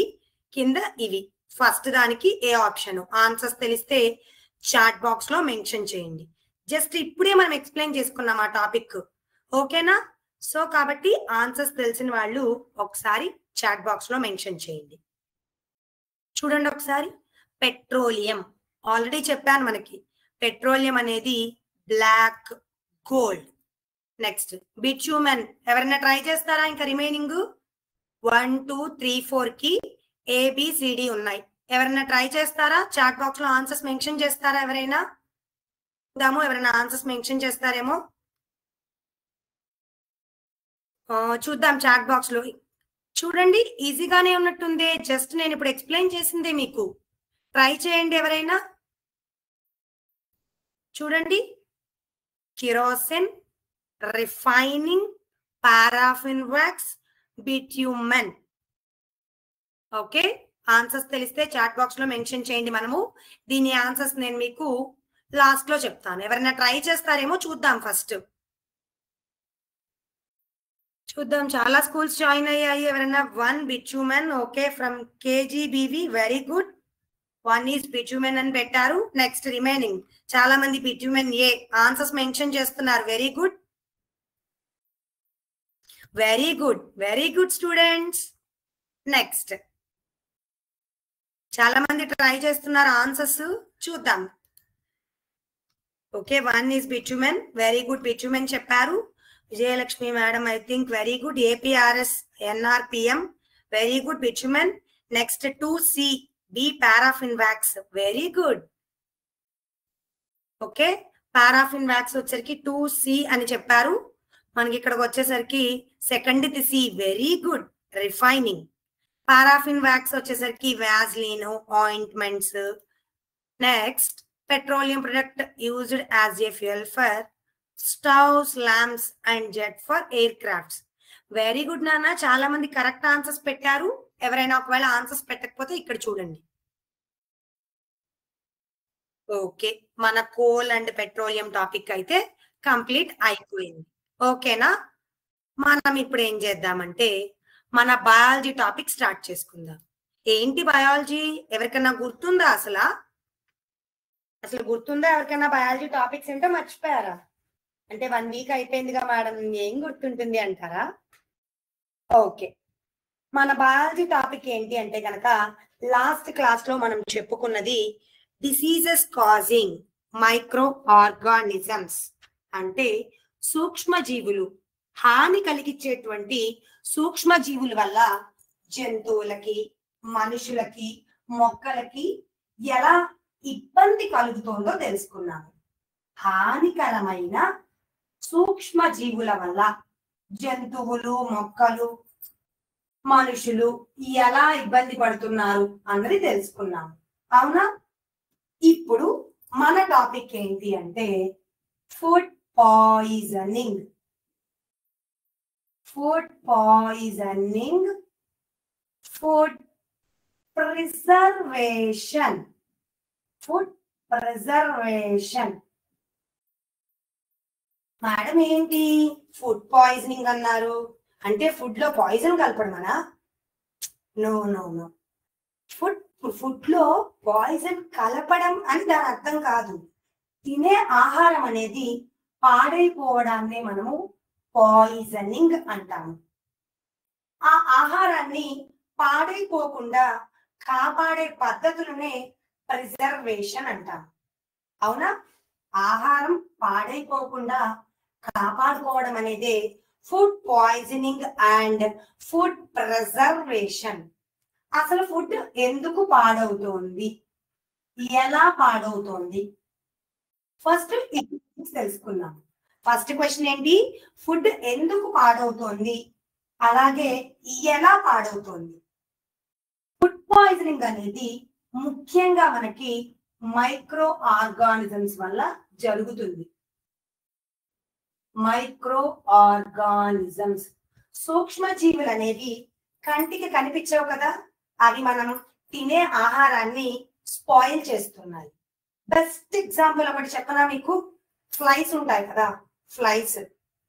కింద ఇవి. ఫస్ట్ దానికి ఏ ఆప్షన్. ఆన్సర్స్ తెలిస్తే చాట్ బాక్స్ లో మెన్షన్ చేయండి. జస్ట్ ఇప్పుడే మనం ఎక్స్ప్లెయిన్ చేసుకున్నాం ఆ టాపిక్. ఓకేనా? సో కాబట్టి ఆన్సర్స్ తెలిసిన వాళ్ళు ఒకసారి చాట్ బాక్స్ లో మెన్షన్ చేయండి. చూడండి ఒకసారి. పెట్రోలియం ఆల్రెడీ చెప్పాను మనకి. పెట్రోలియం అనేది బ్లాక్ గోల్డ్. నెక్స్ట్ బిట్యూమెన్. ఎవరైనా ట్రై చేస్తారా? ఇంకా రిమైనింగ్ 1 2 3 4 కి ABCD ఉన్నాయి. ఎవరైనా ట్రై చేస్తారా? చాట్ బాక్స్ లో ఆన్సర్స్ మెన్షన్ చేస్తారా? ఎవరైనా ఎవరైనా ఆన్సర్స్ మెన్షన్ చేస్తారేమో చూద్దాం చాట్ బాక్స్ లో. చూడండి, ఈజీగానే ఉన్నట్టుంది. జస్ట్ నేను ఇప్పుడు ఎక్స్ప్లెయిన్ చేసిందే మీకు. ట్రై చేయండి ఎవరైనా. చూడండి, kerosene, refining, paraffin wax, bitumen. Okay, answers తెలిస్తే చాట్ బాక్స్ లో మెన్షన్ చేయండి. మనము దీని ఆన్సర్స్ నేను మీకు లాస్ట్ లో చెప్తాను. ఎవరైనా ట్రై చేస్తారేమో చూద్దాం. ఫస్ట్ చూద్దాం. చాలా స్కూల్స్ జాయిన్ అయ్యాయి. ఎవరైనా 1 bitumen. Okay, from KGBV. Very good. 1 is bitumen అని పెట్టారు. నెక్స్ట్ రిమైనింగ్ చాలా మంది బిట్యూమెన్ ఏ ఆన్సర్స్ మెన్షన్ చేస్తున్నారు. Very good, very good, very good students. Next చాలా మంది ట్రై చేస్తున్నారు ఆన్సర్స్, చూద్దాం. Okay, 1 is bitumen, very good, bitumen చెప్పారు. Vijayalakshmi madam I think very good. APRS NRPM very good, bitumen. Next 2C B paraffin wax very good. Okay, paraffin wax వచ్చేసరికి 2C అని చెప్పారు. మనకి ఇక్కడికి వచ్చేసరికి second C very good, refining. Paraffin wax వచ్చేసరికి vaseline, ointments. Next petroleum product used as a fuel for stoves, lamps and jet for aircrafts. Very good నాన్న, చాలా మంది కరెక్ట్ ఆన్సర్స్ పెట్టారు. ఎవరైనా ఒకవేళ ఆన్సర్స్ పెట్టకపోతే ఇక్కడ చూడండి. ఓకే, మన కోల్ అండ్ పెట్రోలియం టాపిక్ అయితే కంప్లీట్ అయిపోయింది. ఓకేనా, మనం ఇప్పుడు ఏం చేద్దామంటే మన బయాలజీ టాపిక్ స్టార్ట్ చేసుకుందాం. ఏంటి బయాలజీ, ఎవరికైనా గుర్తుందా? అసలు గుర్తుందా ఎవరికైనా బయాలజీ టాపిక్స్ ఏంటో మర్చిపోయారా? అంటే 1 వీక్ అయిపోయిందిగా మేడం, ఏం గుర్తుంటుంది అంటారా? ఓకే, మన బయాలజీ టాపిక్ ఏంటి అంటే కనుక లాస్ట్ క్లాస్ లో మనం చెప్పుకున్నది డిసీజెస్ కాజింగ్ మైక్రో ఆర్గానిజమ్స్, అంటే సూక్ష్మజీవులు, హాని కలిగించేటువంటి సూక్ష్మజీవుల వల్ల జంతువులకి, మనుషులకి, మొక్కలకి ఎలా ఇబ్బంది కలుగుతుందో తెలుసుకున్నాము. హానికరమైన సూక్ష్మజీవుల వల్ల జంతువులు, మొక్కలు, మనుషులు ఎలా ఇబ్బంది పడుతున్నారు అన్నది తెలుసుకున్నాము. అవునా? ఇప్పుడు మన టాపిక్ ఏంటి అంటే food poisoning. Food poisoning, food preservation. Food preservation madam ఏంటి ఫుడ్ పాయిజనింగ్ అన్నారు అంటే ఫుడ్ లో పాయిజన్ కలపడమనా? నో నో నో, ఫుడ్ లో పాయిజన్ కలపడం అని దాని అర్థం కాదు. తినే ఆహారం అనేది పాడైపోవడాన్ని మనము పాయిజనింగ్ అంటాము. ఆ ఆహారాన్ని పాడైపోకుండా కాపాడే పద్ధతులనే ప్రిజర్వేషన్ అంటాం. అవునా? ఆహారం పాడైపోకుండా కాపాడుకోవడం అనేది food poisoning and food preservation. అసలు ఫుడ్ ఎందుకు పాడవుతోంది, ఎలా పాడవుతోంది, ఫస్ట్ తెలుసుకుందాం. ఫస్ట్ క్వశ్చన్ ఏంటి? ఫుడ్ ఎందుకు పాడవుతోంది, అలాగే ఎలా పాడవుతోంది. ఫుడ్ పాయిజనింగ్ అనేది ముఖ్యంగా మనకి మైక్రో ఆర్గానిజమ్స్ వల్ల జరుగుతుంది. మైక్రో ఆర్గానిజమ్స్, సూక్ష్మజీవులు అనేవి కంటికి కనిపించవు కదా, అవి మనం తినే ఆహారాన్ని స్పాయిల్ చేస్తున్నాయి. బెస్ట్ ఎగ్జాంపుల్ ఒకటి చెప్పనా మీకు? ఫ్లైస్ ఉంటాయి కదా, ఫ్లైస్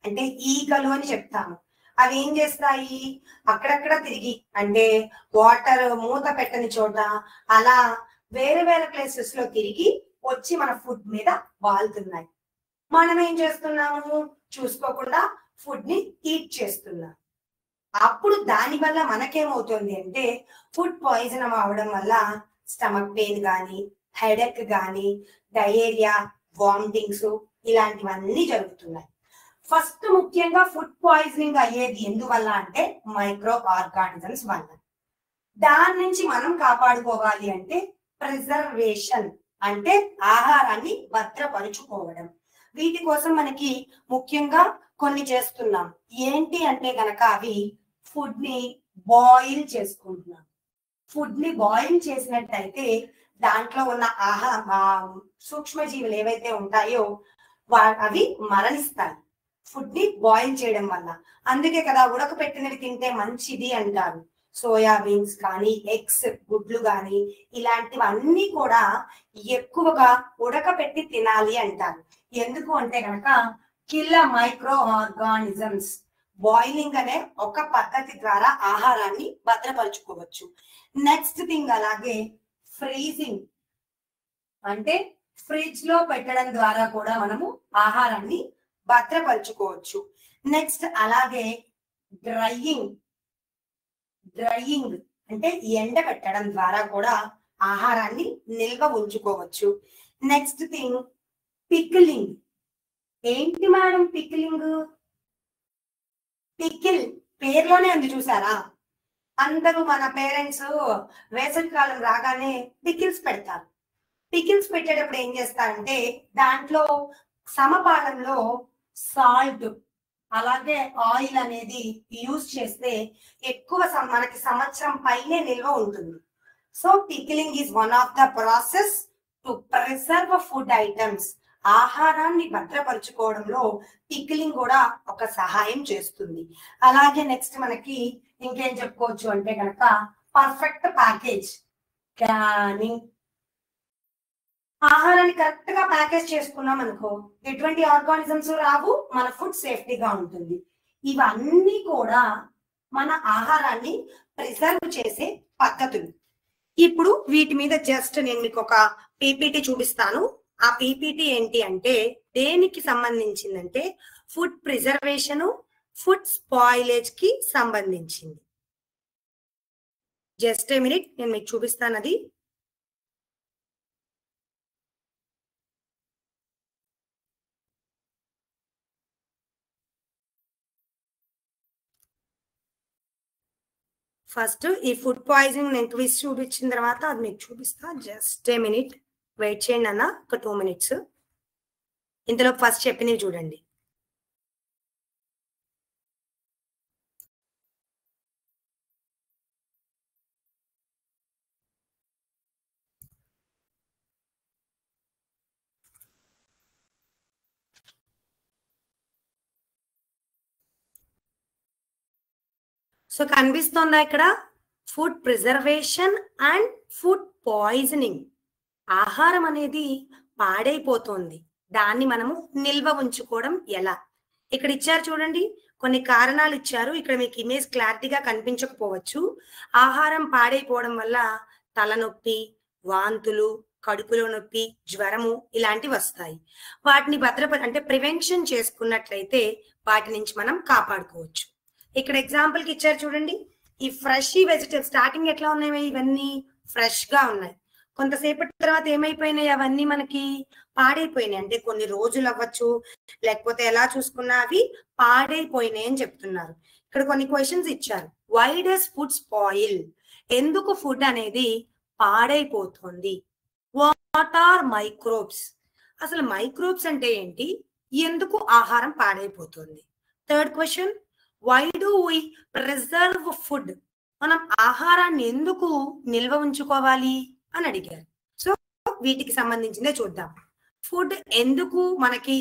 అంటే ఈగలు అని చెప్తాము. అవి ఏం చేస్తాయి? అక్కడక్కడ తిరిగి, అంటే వాటర్ మూత పెట్టని చోట అలా వేరే వేరే ప్లేసెస్ లో తిరిగి వచ్చి మన ఫుడ్ మీద వాళ్తున్నాయి. మనం ఏం చేస్తున్నాము? చూసుకోకుండా ఫుడ్ ని ఈట్ చేస్తున్నాం. అప్పుడు దాని వల్ల మనకేమవుతుంది అంటే ఫుడ్ పాయిజన్ అవడం వల్ల స్టమక్ పెయిన్ కానీ, హెడేక్ కానీ, డయేరియా, వామిటింగ్స్ ఇలాంటివన్నీ జరుగుతున్నాయి. ఫస్ట్ ముఖ్యంగా ఫుడ్ పాయిజనింగ్ అయ్యేది ఎందువల్ల అంటే మైక్రో ఆర్గానిజమ్స్ వల్ల. దాని నుంచి మనం కాపాడుకోవాలి అంటే ప్రిజర్వేషన్, అంటే ఆహారాన్ని భద్రపరుచుకోవడం. వీటి కోసం మనకి ముఖ్యంగా కొన్ని చేస్తున్నాం. ఏంటి అంటే గనక అవి ఫుడ్ ని బాయిల్ చేసుకుంటున్నాం. ఫుడ్ ని బాయిల్ చేసినట్టయితే దాంట్లో ఉన్న సూక్ష్మజీవులు ఏవైతే ఉంటాయో అవి మరణిస్తాయి ఫుడ్ ని బాయిల్ చేయడం వల్ల. అందుకే కదా ఉడకపెట్టినవి తింటే మంచిది అంటారు. సోయాబీన్స్ కానీ, ఎగ్స్, గుడ్లు కానీ ఇలాంటివన్నీ కూడా ఎక్కువగా ఉడకపెట్టి తినాలి అంటారు. ఎందుకు అంటే కనుక కిల్ మైక్రో ఆర్గానిజమ్స్. బాయిలింగ్ అనే ఒక పద్ధతి ద్వారా ఆహారాన్ని భద్రపరుచుకోవచ్చు. నెక్స్ట్ థింగ్ అలాగే ఫ్రీజింగ్, అంటే ఫ్రిడ్జ్ లో పెట్టడం ద్వారా కూడా మనము ఆహారాన్ని భద్రపరుచుకోవచ్చు. నెక్స్ట్ అలాగే డ్రయింగ్ అంటే ఎండ పెట్టడం ద్వారా కూడా ఆహారాన్ని నిల్వ ఉంచుకోవచ్చు. Next thing pickling. ఏంటి మేడం పిక్లింగ్? పికిల్ పేరులోనే ఉంది చూసారా? అందరూ మన పేరెంట్స్ వేసవి కాలం రాగానే పికిల్స్ పెడతారు. పికిల్స్ పెట్టేటప్పుడు ఏం చేస్తారంటే దాంట్లో సమపాలంలో సాల్ట్ అలాగే ఆయిల్ అనేది యూజ్ చేస్తే ఎక్కువ మనకి సంవత్సరం పైనే నిల్వ ఉంటుంది. So pickling is one of the process to preserve food items. ఆహారాన్ని భద్రపరుచుకోవడంలో పికిలింగ్ కూడా ఒక సహాయం చేస్తుంది. అలాగే నెక్స్ట్ మనకి ఇంకేం చెప్పుకోవచ్చు అంటే కనుక పర్ఫెక్ట్ ప్యాకేజ్. కానీ ఆహారాన్ని కరెక్ట్ గా ప్యాకేజ్ చేసుకున్నాం అనుకో ఎటువంటి ఆర్గానిజమ్స్ రావు, మన ఫుడ్ సేఫ్టీగా ఉంటుంది. ఇవన్నీ కూడా మన ఆహారాన్ని ప్రిజర్వ్ చేసే పద్ధతులు. ఇప్పుడు వీటి మీద జస్ట్ నేను మీకు ఒక పీపీటీ చూపిస్తాను. ఆ పీపీటీ ఏంటి అంటే దేనికి సంబంధించిందంటే ఫుడ్ ప్రిజర్వేషన్, ఫుడ్ స్పాయిలేజ్ కి సంబంధించింది. జస్ట్ ఏ మినిట్, నేను మీకు చూపిస్తాను అది. ఫస్ట్ ఈ ఫుడ్ పాయిజనింగ్ నేను ట్విస్ట్ చూపించిన తర్వాత అది మీకు చూపిస్తా. జస్ట్ ఏ మినిట్ వెయిట్ చేయండి అన్న, ఒక 2 minutes. ఇందులో ఫస్ట్ చెప్పినవి చూడండి. సో కనిపిస్తుందా ఇక్కడ? Food preservation and food poisoning. ఆహారం అనేది పాడైపోతుంది, దాన్ని మనము నిల్వ ఉంచుకోవడం ఎలా? ఇక్కడ ఇచ్చారు చూడండి, కొన్ని కారణాలు ఇచ్చారు. ఇక్కడ మీకు ఇమేజ్ క్లారిటీగా కనిపించకపోవచ్చు. ఆహారం పాడైపోవడం వల్ల తలనొప్పి, వాంతులు, కడుపులో నొప్పి, జ్వరము ఇలాంటివి వస్తాయి. వాటిని అంటే ప్రివెన్షన్ చేసుకున్నట్లయితే వాటి నుంచి మనం కాపాడుకోవచ్చు. ఇక్కడ ఎగ్జాంపుల్ కి ఇచ్చారు చూడండి, ఈ ఫ్రెష్ వెజిటేబుల్ స్టార్టింగ్ ఎట్లా ఉన్నాయి, ఇవన్నీ ఫ్రెష్ గా ఉన్నాయి. కొంతసేపటి తర్వాత ఏమైపోయినాయి, అవన్నీ మనకి పాడైపోయినాయి. అంటే కొన్ని రోజులు అవ్వచ్చు, లేకపోతే ఎలా చూసుకున్నా అవి పాడైపోయినాయి అని చెప్తున్నారు. ఇక్కడ కొన్ని క్వశ్చన్స్ ఇచ్చారు. Why does food spoil? ఎందుకు ఫుడ్ అనేది పాడైపోతుంది? What are microbes? అసలు మైక్రోబ్స్ అంటే ఏంటి? ఎందుకు ఆహారం పాడైపోతుంది? Third question, why do we preserve food? మనం ఆహారాన్ని ఎందుకు నిల్వ ఉంచుకోవాలి అని అడిగారు. సో వీటికి సంబంధించిందే చూద్దాం. ఫుడ్ ఎందుకు మనకి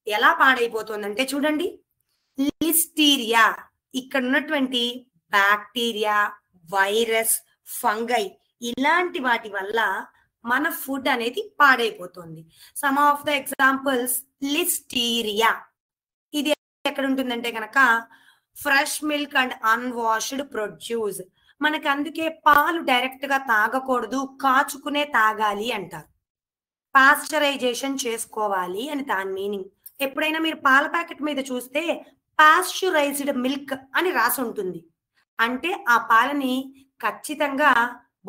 ఎలా పాడైపోతుందంటే చూడండి, లిస్టీరియా, ఇక్కడ ఉన్నటువంటి బ్యాక్టీరియా, వైరస్, ఫంగై ఇలాంటి వాటి వల్ల మన ఫుడ్ అనేది పాడైపోతుంది. Some of the examples listeria. ఇది ఎక్కడ ఉంటుందంటే కనుక fresh milk and unwashed produce. మనకి అందుకే పాలు డైరెక్ట్ గా తాగకూడదు, కాచుకునే తాగాలి అంటారు. పాస్చరైజేషన్ చేసుకోవాలి అని దాని మీనింగ్. ఎప్పుడైనా మీరు పాల ప్యాకెట్ మీద చూస్తే పాస్చరైజ్డ్ మిల్క్ అని రాసి ఉంటుంది. అంటే ఆ పాలని ఖచ్చితంగా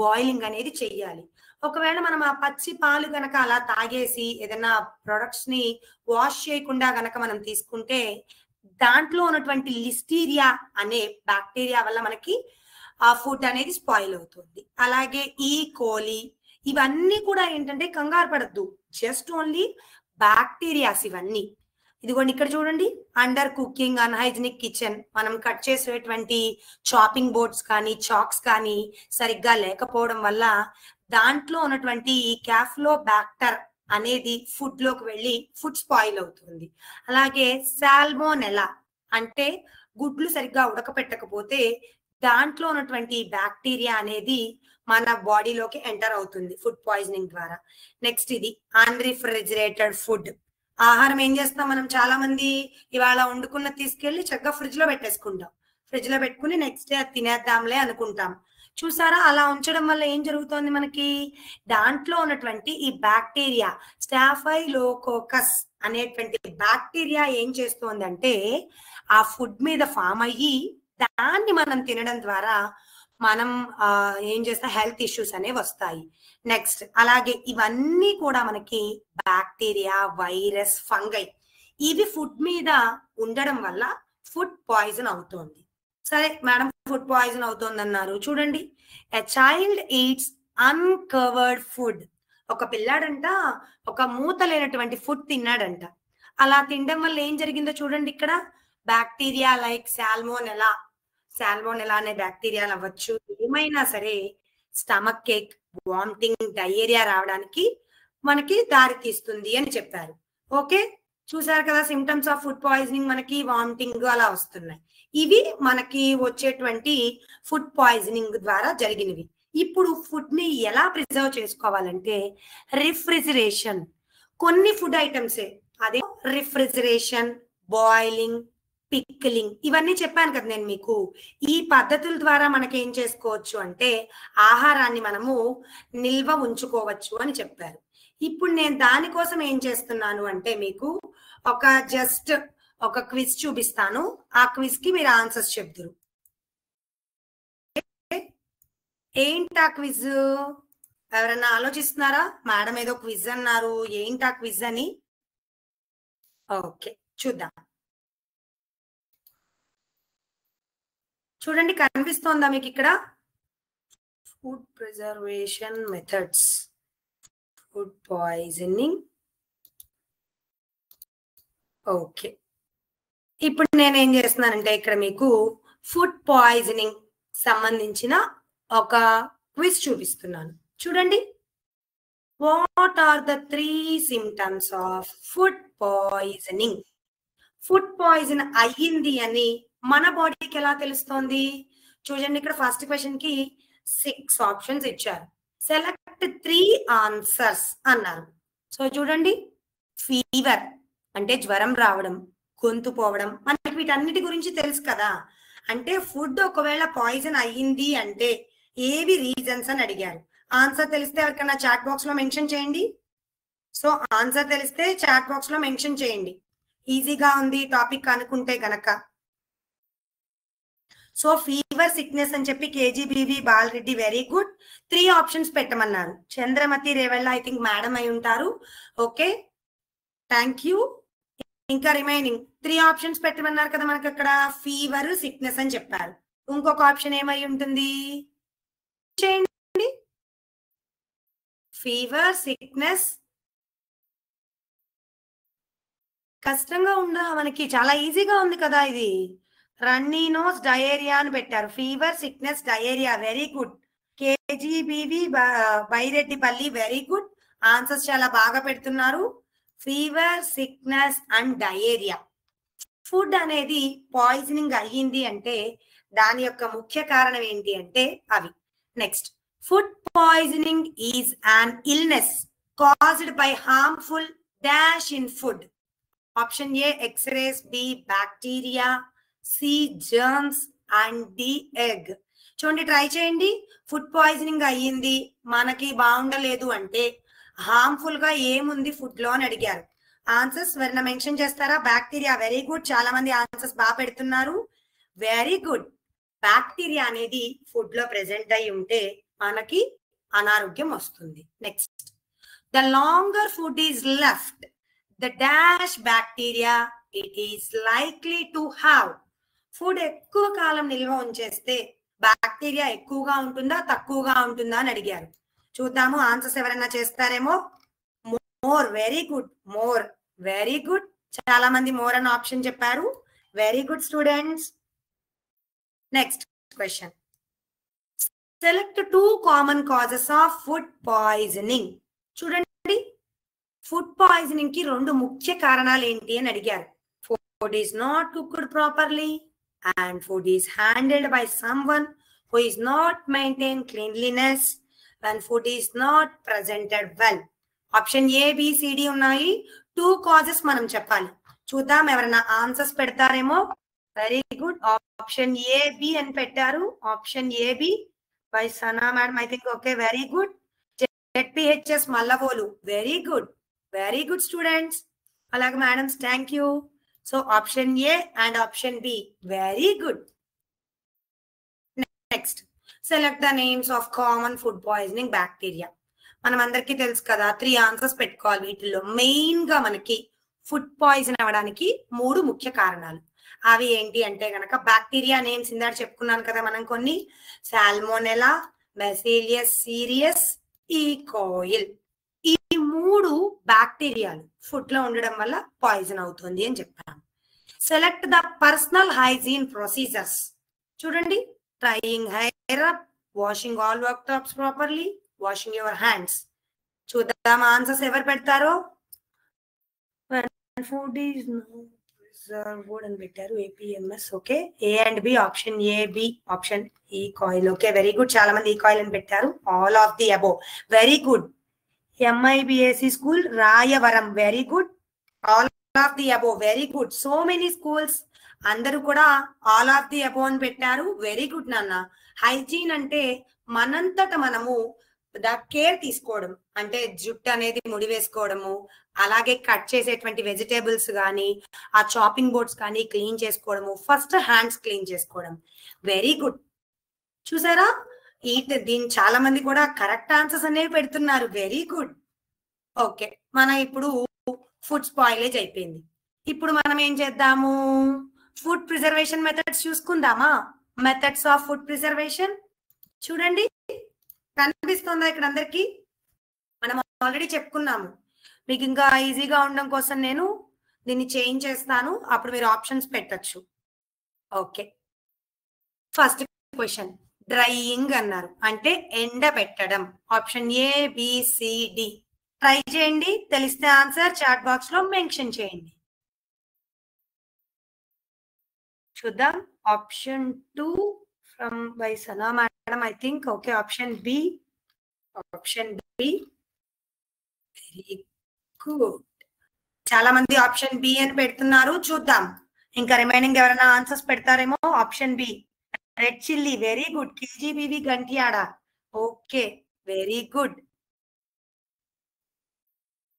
బాయిలింగ్ అనేది చెయ్యాలి. ఒకవేళ మనం ఆ పచ్చి పాలు గనక అలా తాగేసి ఏదైనా ప్రొడక్ట్స్ ని వాష్ చేయకుండా గనక మనం తీసుకుంటే దాంట్లో ఉన్నటువంటి లిస్టీరియా అనే బ్యాక్టీరియా వల్ల మనకి ఆ ఫుడ్ అనేది స్పాయిల్ అవుతుంది. అలాగే ఈ కోలి ఇవన్నీ కూడా ఏంటంటే కంగారు పడద్దు, జస్ట్ ఓన్లీ బ్యాక్టీరియాస్ ఇవన్నీ. ఇదిగోండి ఇక్కడ చూడండి, అండర్ కుకింగ్, అన్హైజినిక్ కిచెన్, మనం కట్ చేసేటువంటి చాపింగ్ బోర్డ్స్ కానీ చాక్స్ కానీ సరిగ్గా లేకపోవడం వల్ల దాంట్లో ఉన్నటువంటి ఈ క్యాఫ్లో బ్యాక్టర్ అనేది ఫుడ్ లోకి వెళ్ళి ఫుడ్ స్పాయిల్ అవుతుంది. అలాగే సాల్మోనెలా అంటే గుడ్లు సరిగ్గా ఉడకపెట్టకపోతే దాంట్లో ఉన్నటువంటి బ్యాక్టీరియా అనేది మన బాడీలోకి ఎంటర్ అవుతుంది ఫుడ్ పాయిజనింగ్ ద్వారా. నెక్స్ట్ ఇది అన్రిఫ్రిజిరేటెడ్ ఫుడ్. ఆహారం ఏం చేస్తాం మనం, చాలా మంది ఇవాళ వండుకున్న తీసుకెళ్లి చక్కగా ఫ్రిడ్జ్ లో పెట్టేసుకుంటాం. ఫ్రిడ్జ్ లో పెట్టుకుని నెక్స్ట్ డే అది తినేద్దాంలే అనుకుంటాం. చూసారా, అలా ఉంచడం వల్ల ఏం జరుగుతోంది మనకి, దాంట్లో ఉన్నటువంటి ఈ బ్యాక్టీరియా స్టాఫైలోకోకస్ అనేటువంటి బ్యాక్టీరియా ఏం చేస్తోందంటే ఆ ఫుడ్ మీద ఫామ్ అయ్యి దాన్ని మనం తినడం ద్వారా మనం ఏం చేస్తే హెల్త్ ఇష్యూస్ అనేవి వస్తాయి. నెక్స్ట్ అలాగే ఇవన్నీ కూడా మనకి బ్యాక్టీరియా, వైరస్, ఫంగై ఇవి ఫుడ్ మీద ఉండడం వల్ల ఫుడ్ పాయిజన్ అవుతోంది. సరే మేడం, ఫుడ్ పాయిజన్ అవుతోంది అన్నారు. చూడండి, a child eats uncovered food. ఒక పిల్లాడంట ఒక మూత లేనటువంటి ఫుడ్ తిన్నాడంట. అలా తినడం వల్ల ఏం జరిగిందో చూడండి ఇక్కడ. బ్యాక్టీరియా లైక్ సాల్మోనెలా అనే బ్యాక్టీరియాలు అవ్వచ్చు, ఏమైనా సరే స్టమక్ కేక్, వామిటింగ్, డయేరియా రావడానికి మనకి దారి తీస్తుంది అని చెప్పారు. ఓకే, చూసారు కదా, సిమ్టమ్స్ ఆఫ్ ఫుడ్ పాయిజనింగ్ మనకి వామిటింగ్ అలా వస్తున్నాయి. ఇవి మనకి వచ్చేటువంటి ఫుడ్ పాయిజనింగ్ ద్వారా జరిగినవి. ఇప్పుడు ఫుడ్ ని ఎలా ప్రిజర్వ్ చేసుకోవాలంటే రిఫ్రిజిరేషన్. కొన్ని ఫుడ్ ఐటమ్సే, అదే రిఫ్రిజిరేషన్, బాయిలింగ్, పిక్లింగ్ ఇవన్నీ చెప్పాను కదా నేను మీకు. ఈ పద్ధతుల ద్వారా మనకి ఏం చేసుకోవచ్చు అంటే ఆహారాన్ని మనము నిల్వ ఉంచుకోవచ్చు అని చెప్పారు. ఇప్పుడు నేను దానికోసం ఏం చేస్తున్నాను అంటే మీకు జస్ట్ ఒక క్విజ్ చూపిస్తాను. ఆ క్విజ్ కి మీరు ఆన్సర్స్ చెప్తురు. ఏంటా క్విజ్? ఎవరన్నా ఆలోచిస్తున్నారా? మేడం ఏదో క్విజ్ అన్నారు, ఏంటా క్విజ్ అని? ఓకే, చూద్దాం. చూడండి, కనిపిస్తోందా మీకు ఇక్కడ? Food preservation methods, food poisoning. Okay, ఇప్పుడు నేను ఏం చేస్తున్నానంటే ఇక్కడ మీకు ఫుడ్ పాయిజనింగ్ సంబంధించిన ఒక క్విజ్ చూపిస్తున్నాను. చూడండి, what are the 3 symptoms of food poisoning? Food poison అయ్యింది అని మన బాడీకి ఎలా తెలుస్తోంది? చూడండి, ఇక్కడ ఫస్ట్ క్వశ్చన్ కి 6 ఆప్షన్స్ ఇచ్చారు. సెలెక్ట్ 3 ఆన్సర్స్ అన్నారు. సో చూడండి, ఫీవర్ అంటే జ్వరం రావడం, గొంతు పోవడం, మనకి వీటన్నిటి గురించి తెలుసు కదా. అంటే ఫుడ్ ఒకవేళ పాయిజన్ అయ్యింది అంటే ఏవి రీజన్స్ అని అడిగారు. ఆన్సర్ తెలిస్తే ఎవరికైనా చాట్ బాక్స్ లో మెన్షన్ చేయండి. సో ఆన్సర్ తెలిస్తే చాట్ బాక్స్ లో మెన్షన్ చేయండి. ఈజీగా ఉంది టాపిక్ అనుకుంటే గనక. సో ఫీవర్, సిక్నెస్ అని చెప్పి KGBV Bala Reddy very good. 3 options పెట్టమన్నారు. చంద్రమతి రేవళ్ళ ఐ థింక్ మేడం అయి ఉంటారు. Okay, thank you. ఇంకా రిమైనింగ్ 3 ఆప్షన్స్ పెట్టమన్నారు కదా మనకి అక్కడ. ఫీవర్, సిక్నెస్ అని చెప్పారు. ఇంకొక ఆప్షన్ ఏమై ఉంటుంది చేయండి. ఫీవర్, సిక్నెస్ కష్టంగా ఉందా? మనకి చాలా ఈజీగా ఉంది కదా ఇది. రన్నీ నోస్, డయేరియా అని పెట్టారు. Fever, sickness, diarrhoea very good. KGBV Bairreddipalli very good. Answers చాలా బాగా పెడుతున్నారు. Fever, sickness and diarrhoea. Food అనేది పాయిజనింగ్ అయ్యింది అంటే దాని యొక్క ముఖ్య కారణం ఏంటి అంటే అవి. Next, food poisoning is an illness caused by harmful dash in food. Option A X rays, B bacteria, C germs and D egg. చూడండి, ట్రై చేయండి. ఫుడ్ పాయిజనింగ్ అయ్యింది, మనకి బాగుండలేదు అంటే హార్మ్ఫుల్ గా ఏముంది ఫుడ్ లో అని అడిగారు. ఆన్సర్స్ ఎవరైనా మెన్షన్ చేస్తారా? Bacteria very good. చాలా మంది ఆన్సర్స్ బాగా పెడుతున్నారు. Very good. బ్యాక్టీరియా అనేది ఫుడ్ లో ప్రెసెంట్ అయి ఉంటే మనకి అనారోగ్యం వస్తుంది. Next, the longer food is left the dash bacteria it is likely to have. Food ఎక్కువ కాలం నిల్వ ఉంచేస్తే బ్యాక్టీరియా ఎక్కువగా ఉంటుందా, తక్కువగా ఉంటుందా అని అడిగారు. చూద్దాము ఆన్సర్స్ ఎవరైనా చేస్తారేమో. More very good. More very good. చాలా మంది మోర్ అన్న ఆప్షన్ చెప్పారు. Very good students. Next question, select 2 common causes of food poisoning. చూడండి, ఫుడ్ పాయిజనింగ్ కి 2 ముఖ్య కారణాలు ఏంటి అని అడిగారు. Food is not cooked properly and food is handled by someone who is not maintain cleanliness when food is not presented well. Option A, B, C, D ఉన్నాయి. 2 causes మనం చెప్పాలి. చూద్దాం ఎవరైనా ఆన్సర్స్ పెడతారేమో. Very good. Option A, B అని పెట్టారు. Option A, B by Sana madam I think. Okay, very good. ZPHS Mallavolu very good. Very good students. అలాగే madams thank you. So option A and option B very good. Next, select the names of common food poisoning bacteria. మనం అందరికీ తెలుసు కదా, 3 answers పెట్టుకోవాలి. వీటిల్లో main గా మనకి food poison అవ్వడానికి 3 ముఖ్య కారణాలు. అవి ఏంటి అంటే గనక బ్యాక్టీరియా నేమ్స్ ఇందాక చెప్పుకున్నాను కదా మనం కొన్ని. సాల్మోనెలా, బెసిలియస్ సీరియస్, ఈకోయిల్. ఈ 3 బ్యాక్టీరియాలు ఫుడ్ లో ఉండడం వల్ల పాయిజన్ అవుతుంది అని చెప్పాను. Select the personal hygiene procedures. చూడండి, tying hair up, washing all worktops properly, washing your hands. చూద్దాం ఆన్సర్స్ ఎవరు పెడతారో. ఫుడ్ ఈజ్ ప్రిజర్వ్డ్ అని పెట్టారు, APMS. Okay, A and B, option A B, option E coli. Okay, very good. చాలా మంది E coli అని పెట్టారు. All of the above, very good. MIBSC school Rayavaram, very good. All of the above, very good. So many schools అందరూ కూడా all of the above అని పెట్టారు. Very good నాన్న. Hygiene అంటే మనంతట మనము కేర్ తీసుకోవడం, అంటే జుట్టు అనేది ముడి వేసుకోవడము, అలాగే కట్ చేసేటువంటి వెజిటేబుల్స్ కానీ ఆ చాపింగ్ బోర్డ్స్ కానీ క్లీన్ చేసుకోవడము, ఫస్ట్ హ్యాండ్స్ క్లీన్ చేసుకోవడం. Very good. చూసారా, దీని చాలా మంది కూడా కరెక్ట్ ఆన్సర్స్ అనేవి పెడుతున్నారు. Very good. ఓకే, మన ఇప్పుడు ఫుడ్ స్పాయిలేజ్ అయిపోయింది. ఇప్పుడు మనం ఏం చేద్దాము, ఫుడ్ ప్రిజర్వేషన్ మెథడ్స్ చూసుకుందామా. మెథడ్స్ ఆఫ్ ఫుడ్ ప్రిజర్వేషన్ చూడండి, కనిపిస్తుందా ఇక్కడ అందరికి? మనం ఆల్రెడీ చెప్పుకున్నాము. మీకు ఇంకా ఈజీగా ఉండడం కోసం నేను దీన్ని చేంజ్ చేస్తాను, అప్పుడు మీరు ఆప్షన్స్ పెట్టచ్చు. ఓకే, ఫస్ట్ క్వశ్చన్ డ్రైయింగ్ అన్నారు, అంటే ఎండ పెట్టడం. Option A BCD. ట్రై చేయండి, తెలిస్తే ఆన్సర్ చాట్ బాక్స్ లో మెన్షన్ చేయండి. చూద్దాం. Option 2 from by Sana madam, I think. Okay, option B. Option B, very good. చాలా మంది ఆప్షన్ బి అని పెడుతున్నారు. చూద్దాం, ఇంకా రిమైనింగ్ ఎవరైనా ఆన్సర్స్ పెడతారేమో. Option B, red chilli, very good. KGBV Gantiyada, okay, very good.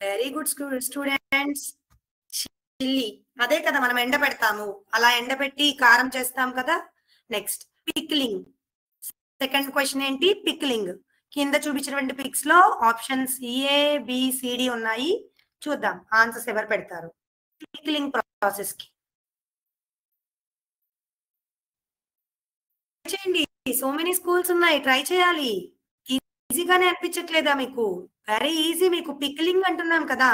Very good students. Chilli అదే కదా మనం ఎండ పెడతాము, అలా ఎండబెట్టి కారం చేస్తాం కదా. Next pickling. సెకండ్ క్వశ్చన్ ఏంటి, పిక్లింగ్. కింద చూపించినటువంటి పిక్స్ లో ఆప్షన్స్ ఏ బిసిడి ఉన్నాయి. చూద్దాం ఆన్సర్స్ ఎవరు పెడతారు పిక్లింగ్ ప్రాసెస్ కి. చేయండి, సో మెనీ స్కూల్స్ ఉన్నాయి, ట్రై చేయాలి. ఈజీగానే అనిపించట్లేదా మీకు? Very easy. మీకు పిక్లింగ్ అంటున్నాం కదా,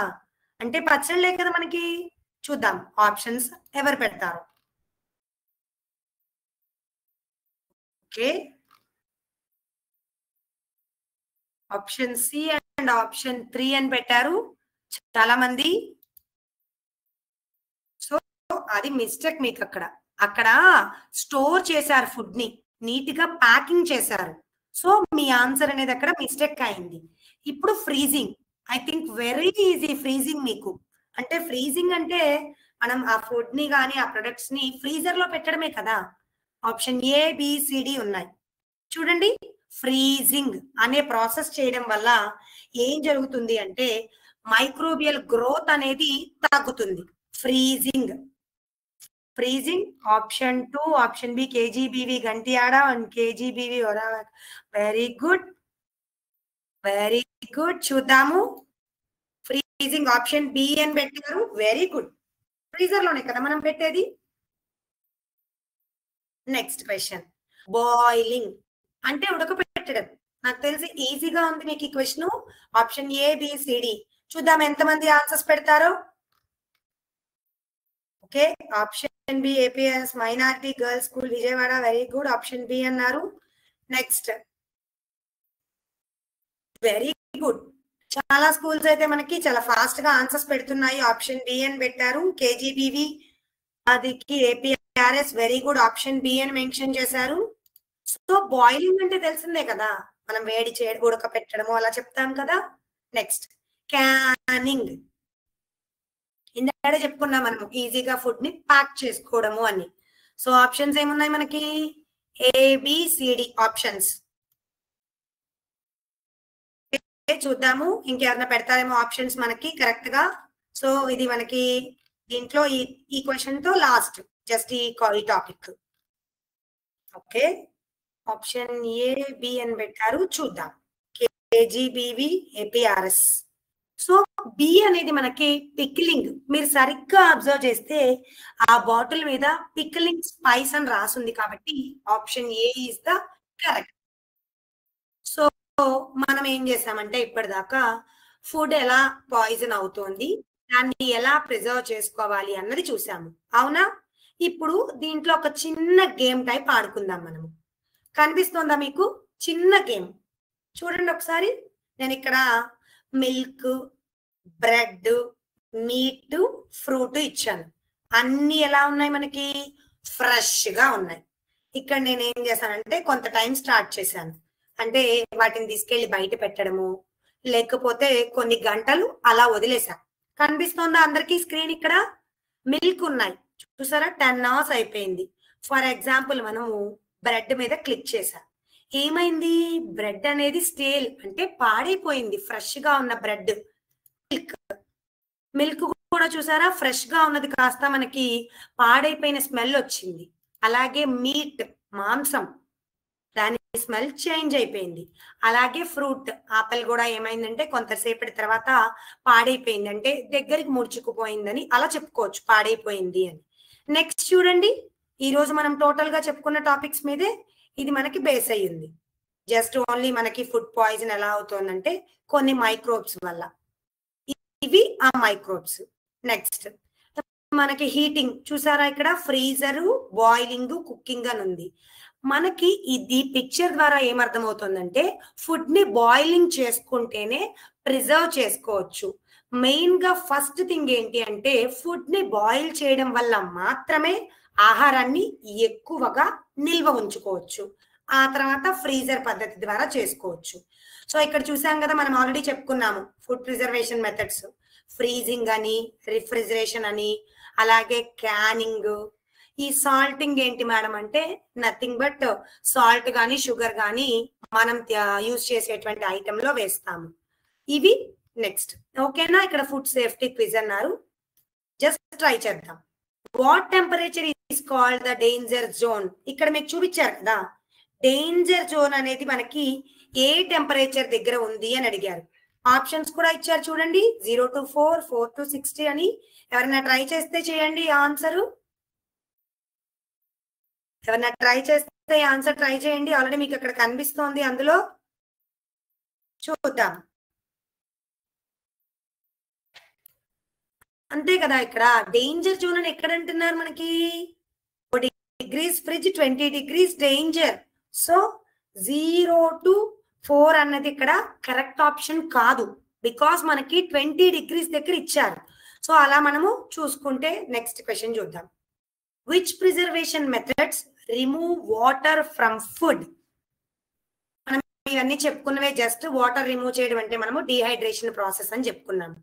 అంటే పచ్చళ్ళే కదా మనకి. చూద్దాం ఆప్షన్స్ ఎవరు పెడతారు. Okay, option C and option 3 అని పెట్టారు చాలా మంది. సో అది మిస్టేక్ మీకు. అక్కడ స్టోర్ చేశారు ఫుడ్ ని, నీట్ గా ప్యాకింగ్ చేశారు. సో మీ ఆన్సర్ అనేది అక్కడ మిస్టేక్ అయింది. ఇప్పుడు freezing, I think very easy freezing మీకు. అంటే ఫ్రీజింగ్ అంటే మనం ఆ ఫుడ్ ని కానీ ఆ ప్రొడక్ట్స్ ని ఫ్రీజర్ లో పెట్టడమే కదా. ఆప్షన్ ఏ బిసిడి ఉన్నాయి. చూడండి, ఫ్రీజింగ్ అనే ప్రాసెస్ చేయడం వల్ల ఏం జరుగుతుంది అంటే మైక్రోబియల్ గ్రోత్ అనేది తగ్గుతుంది. Freezing. Option 2, option B KGBV Gantiyada and KGBV. Very good, very good. చూద్దాము, ఫ్రీజింగ్ ఆప్షన్ బి అని పెట్టారు. Very good. ఫ్రీజర్ లోనే కదా మనం పెట్టేది. నెక్స్ట్ క్వశ్చన్, బాయిలింగ్ అంటే ఉడకపెట్టడం. నాకు తెలిసి ఈజీగా ఉంది మీకు ఈ క్వశ్చన్. Option A BCD. చూద్దాం ఎంతమంది ఆన్సర్స్ పెడతారో. Okay, option B APS minority girls school Vijayawada, very good. Option B అన్నారు. Next, very good. చాలా స్కూల్స్ అయితే మనకి చాలా ఫాస్ట్ గా ఆన్సర్స్ పెడుతున్నాయి. ఆప్షన్ బి అని పెట్టారు. కేజీబీవి అది APRS, very good. Option B అని మెన్షన్ చేశారు. సో బాయిలింగ్ అంటే తెలిసిందే కదా, మనం వేడి చేయడం, ఉడకపెట్టడము అలా చెప్తాం కదా. Next canning. ఇందాక చెప్పుకున్నాం మనం ఈజీగా ఫుడ్ ని ప్యాక్ చేసుకోవడము అని. సో ఆప్షన్స్ ఏమున్నాయి మనకి, ఏబిసిడి ఆప్షన్స్. చూద్దాము ఇంకెవరైనా పెడతారేమో ఆప్షన్స్ మనకి కరెక్ట్ గా. సో ఇది మనకి దీంట్లో ఈ క్వశ్చన్ తో లాస్ట్ జస్ట్ ఈ topic. Okay, option A B అని పెట్టారు, చూద్దాం. KGBV APRS. సో బి అనేది మనకి పిక్లింగ్. మీరు సరిగ్గా అబ్జర్వ్ చేస్తే ఆ బాటిల్ మీద పిక్లింగ్ స్పైస్ అని రాసింది కాబట్టి option A is the correct. So మనం ఏం చేసామంటే ఇప్పటిదాకా ఫుడ్ ఎలా పాయిజన్ అవుతోంది, దాన్ని ఎలా ప్రిజర్వ్ చేసుకోవాలి అన్నది చూసాము, అవునా? ఇప్పుడు దీంట్లో ఒక చిన్న గేమ్ టైప్ ఆడుకుందాం మనము. కనిపిస్తోందా మీకు? చిన్న గేమ్ చూడండి ఒకసారి. నేను ఇక్కడ మిల్క్, బ్రెడ్, మీట్, ఫ్రూట్ ఇచ్చాను. అన్ని ఎలా ఉన్నాయి మనకి? ఫ్రెష్ గా ఉన్నాయి. ఇక్కడ నేను ఏం చేశానంటే కొంత టైం స్టార్ట్ చేశాను. అంటే వాటిని తీసుకెళ్లి బయట పెట్టడము, లేకపోతే కొన్ని గంటలు అలా వదిలేసా. కనిపిస్తోందా అందరికి స్క్రీన్? ఇక్కడ మిల్క్ ఉన్నాయి చూసారా, 10 hours అయిపోయింది. ఫర్ ఎగ్జాంపుల్ మనము బ్రెడ్ మీద క్లిక్ చేసా. ఏమైంది? బ్రెడ్ అనేది స్టేల్ అంటే పాడైపోయింది. ఫ్రెష్ గా ఉన్న బ్రెడ్. మిల్క్ కూడా చూసారా, ఫ్రెష్ గా ఉన్నది కాస్త మనకి పాడైపోయిన స్మెల్ వచ్చింది. అలాగే మీట్, మాంసం, దాని స్మెల్ చేంజ్ అయిపోయింది. అలాగే ఫ్రూట్, ఆపిల్ కూడా ఏమైందంటే కొంతసేపటి తర్వాత పాడైపోయింది, అంటే దగ్గరికి ముడుచుకుపోయిందని అలా చెప్పుకోవచ్చు, పాడైపోయింది అని. నెక్స్ట్ చూడండి, ఈ రోజు మనం టోటల్ గా చెప్పుకున్న టాపిక్స్ మీదే ఇది మనకి బేస్ అయ్యింది. జస్ట్ ఓన్లీ మనకి ఫుడ్ పాయిజన్ ఎలా అవుతుందంటే కొన్ని మైక్రోబ్స్ వల్ల. ఇవి ఆ మైక్రోబ్స్. నెక్స్ట్ మనకి హీటింగ్ చూసారా, ఇక్కడ ఫ్రీజరు, బాయిలింగ్, కుకింగ్ అని ఉంది. మనకి ఇది పిక్చర్ ద్వారా ఏమర్థమవుతుందంటే ఫుడ్ ని బాయిలింగ్ చేసుకుంటేనే ప్రిజర్వ్ చేసుకోవచ్చు. మెయిన్ గా ఫస్ట్ థింగ్ ఏంటి అంటే ఫుడ్ ని బాయిల్ చేయడం వల్ల మాత్రమే ఆహారాన్ని ఎక్కువగా నిల్వ ఉంచుకోవచ్చు. ఆ తర్వాత ఫ్రీజర్ పద్ధతి ద్వారా చేసుకోవచ్చు. సో ఇక్కడ చూసాం కదా, మనం ఆల్రెడీ చెప్పుకున్నాము ఫుడ్ ప్రిజర్వేషన్ మెథడ్స్. ఫ్రీజింగ్ అని, రిఫ్రిజరేషన్ అని, అలాగే క్యానింగ్. ఈ సాల్టింగ్ ఏంటి మేడం అంటే నథింగ్ బట్ సాల్ట్ గానీ షుగర్ గానీ మనం యూజ్ చేసేటువంటి ఐటమ్ లో వేస్తాము. ఇవి నెక్స్ట్. ఓకేనా? ఇక్కడ ఫుడ్ సేఫ్టీ క్విజ్ అన్నారు, జస్ట్ ట్రై చేద్దాం. What temperature is called the danger zone? ఇక్కడ మీకు చూపించారు కదా, డేంజర్ జోన్ అనేది మనకి ఏ టెంపరేచర్ దగ్గర ఉంది అని అడిగారు. ఆప్షన్స్ కూడా ఇచ్చారు చూడండి, 0 to 4, 4 to 60 అని. ఎవరైనా ట్రై చేస్తే చేయండి ఆన్సర్. ఎవరైనా ట్రై చేస్తే ఆన్సర్ ట్రై చేయండి. ఆల్రెడీ మీకు అక్కడ కనిపిస్తోంది, అందులో చూద్దాం. అంతే కదా, ఇక్కడ డేంజర్ జోన్ అని ఎక్కడ అంటున్నారు మనకి? 4 degrees fridge, 20 degrees danger. So 0 to 4 అన్నది ఇక్కడ కరెక్ట్ ఆప్షన్ కాదు, బికాస్ మనకి 20 degrees దగ్గర ఇచ్చారు. సో అలా మనము చూసుకుంటే నెక్స్ట్ క్వశ్చన్ చూద్దాం. Which preservation methods remove water from food? మనం ఇవన్నీ చెప్పుకున్నవే, జస్ట్ వాటర్ రిమూవ్ చేయడం అంటే మనము డిహైడ్రేషన్ ప్రాసెస్ అని చెప్పుకున్నాము.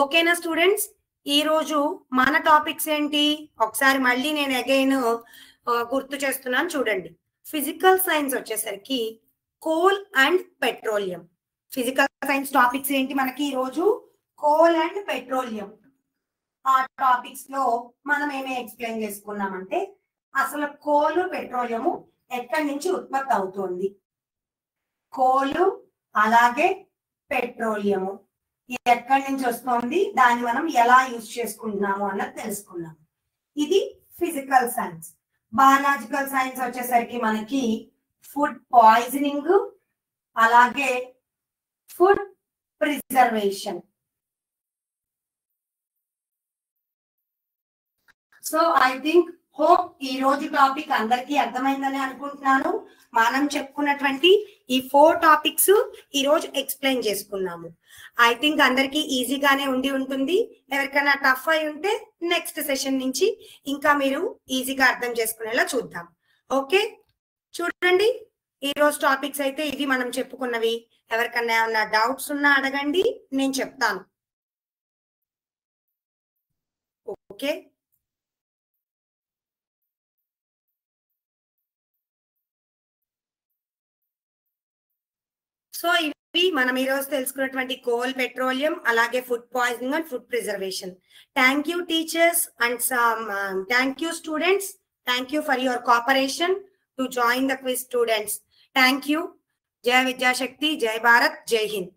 ఓకేనా స్టూడెంట్స్? ఈ రోజు మన టాపిక్స్ ఏంటి ఒకసారి మళ్ళీ నేను అగైన్ గుర్తు చేస్తున్నాను చూడండి. ఫిజికల్ సైన్స్ వచ్చేసరికి coal and petroleum. Physical science topics ఏంటి మనకి ఈ రోజు? Coal and petroleum. ఆ టాపిక్స్ లో మనం ఏమి ఎక్స్ప్లెయిన్ చేసుకున్నామంటే అసలు కోలు, పెట్రోలియము ఎక్కడి నుంచి ఉత్పత్తి అవుతుంది, కోలు అలాగే పెట్రోలియము ఎక్కడి నుంచి వస్తుంది, దాన్ని మనం ఎలా యూజ్ చేసుకుంటున్నాము అన్నది తెలుసుకున్నాము. ఇది ఫిజికల్ సైన్స్. బయాలజికల్ సైన్స్ వచ్చేసరికి మనకి ఫుడ్ పాయిజనింగ్ అలాగే food preservation. So I think hope ఈ రోజు టాపిక్ అందరికీ అర్థమైందని అనుకుంటున్నాను. మనం చెప్పుకున్నటువంటి ఈ 4 టాపిక్స్ ఈ రోజు ఎక్స్ప్లెయిన్ చేసుకున్నాము. ఐ థింక్ అందరికీ ఈజీగానే ఉండి ఉంటుంది. ఎవరికైనా టఫ్ అయి ఉంటే నెక్స్ట్ సెషన్ నుంచి ఇంకా మీరు ఈజీగా అర్థం చేసుకునేలా చూద్దాం. ఓకే, చూడండి ఈ రోజు టాపిక్స్ అయితే ఇవి మనం చెప్పుకున్నవి. ఎవరికైనా ఏమన్నా డౌట్స్ ఉన్నా అడగండి, నేను చెప్తాను. ఓకే, సో ఇవి మనం ఈ రోజు తెలుసుకున్నటువంటి కోల్, పెట్రోలియం అలాగే food poisoning and food preservation. Thank you teachers and thank you students. Thank you for your cooperation to join the quiz students. Thank you. జై విద్యాశక్తి, జై భారత్, జై హింద్.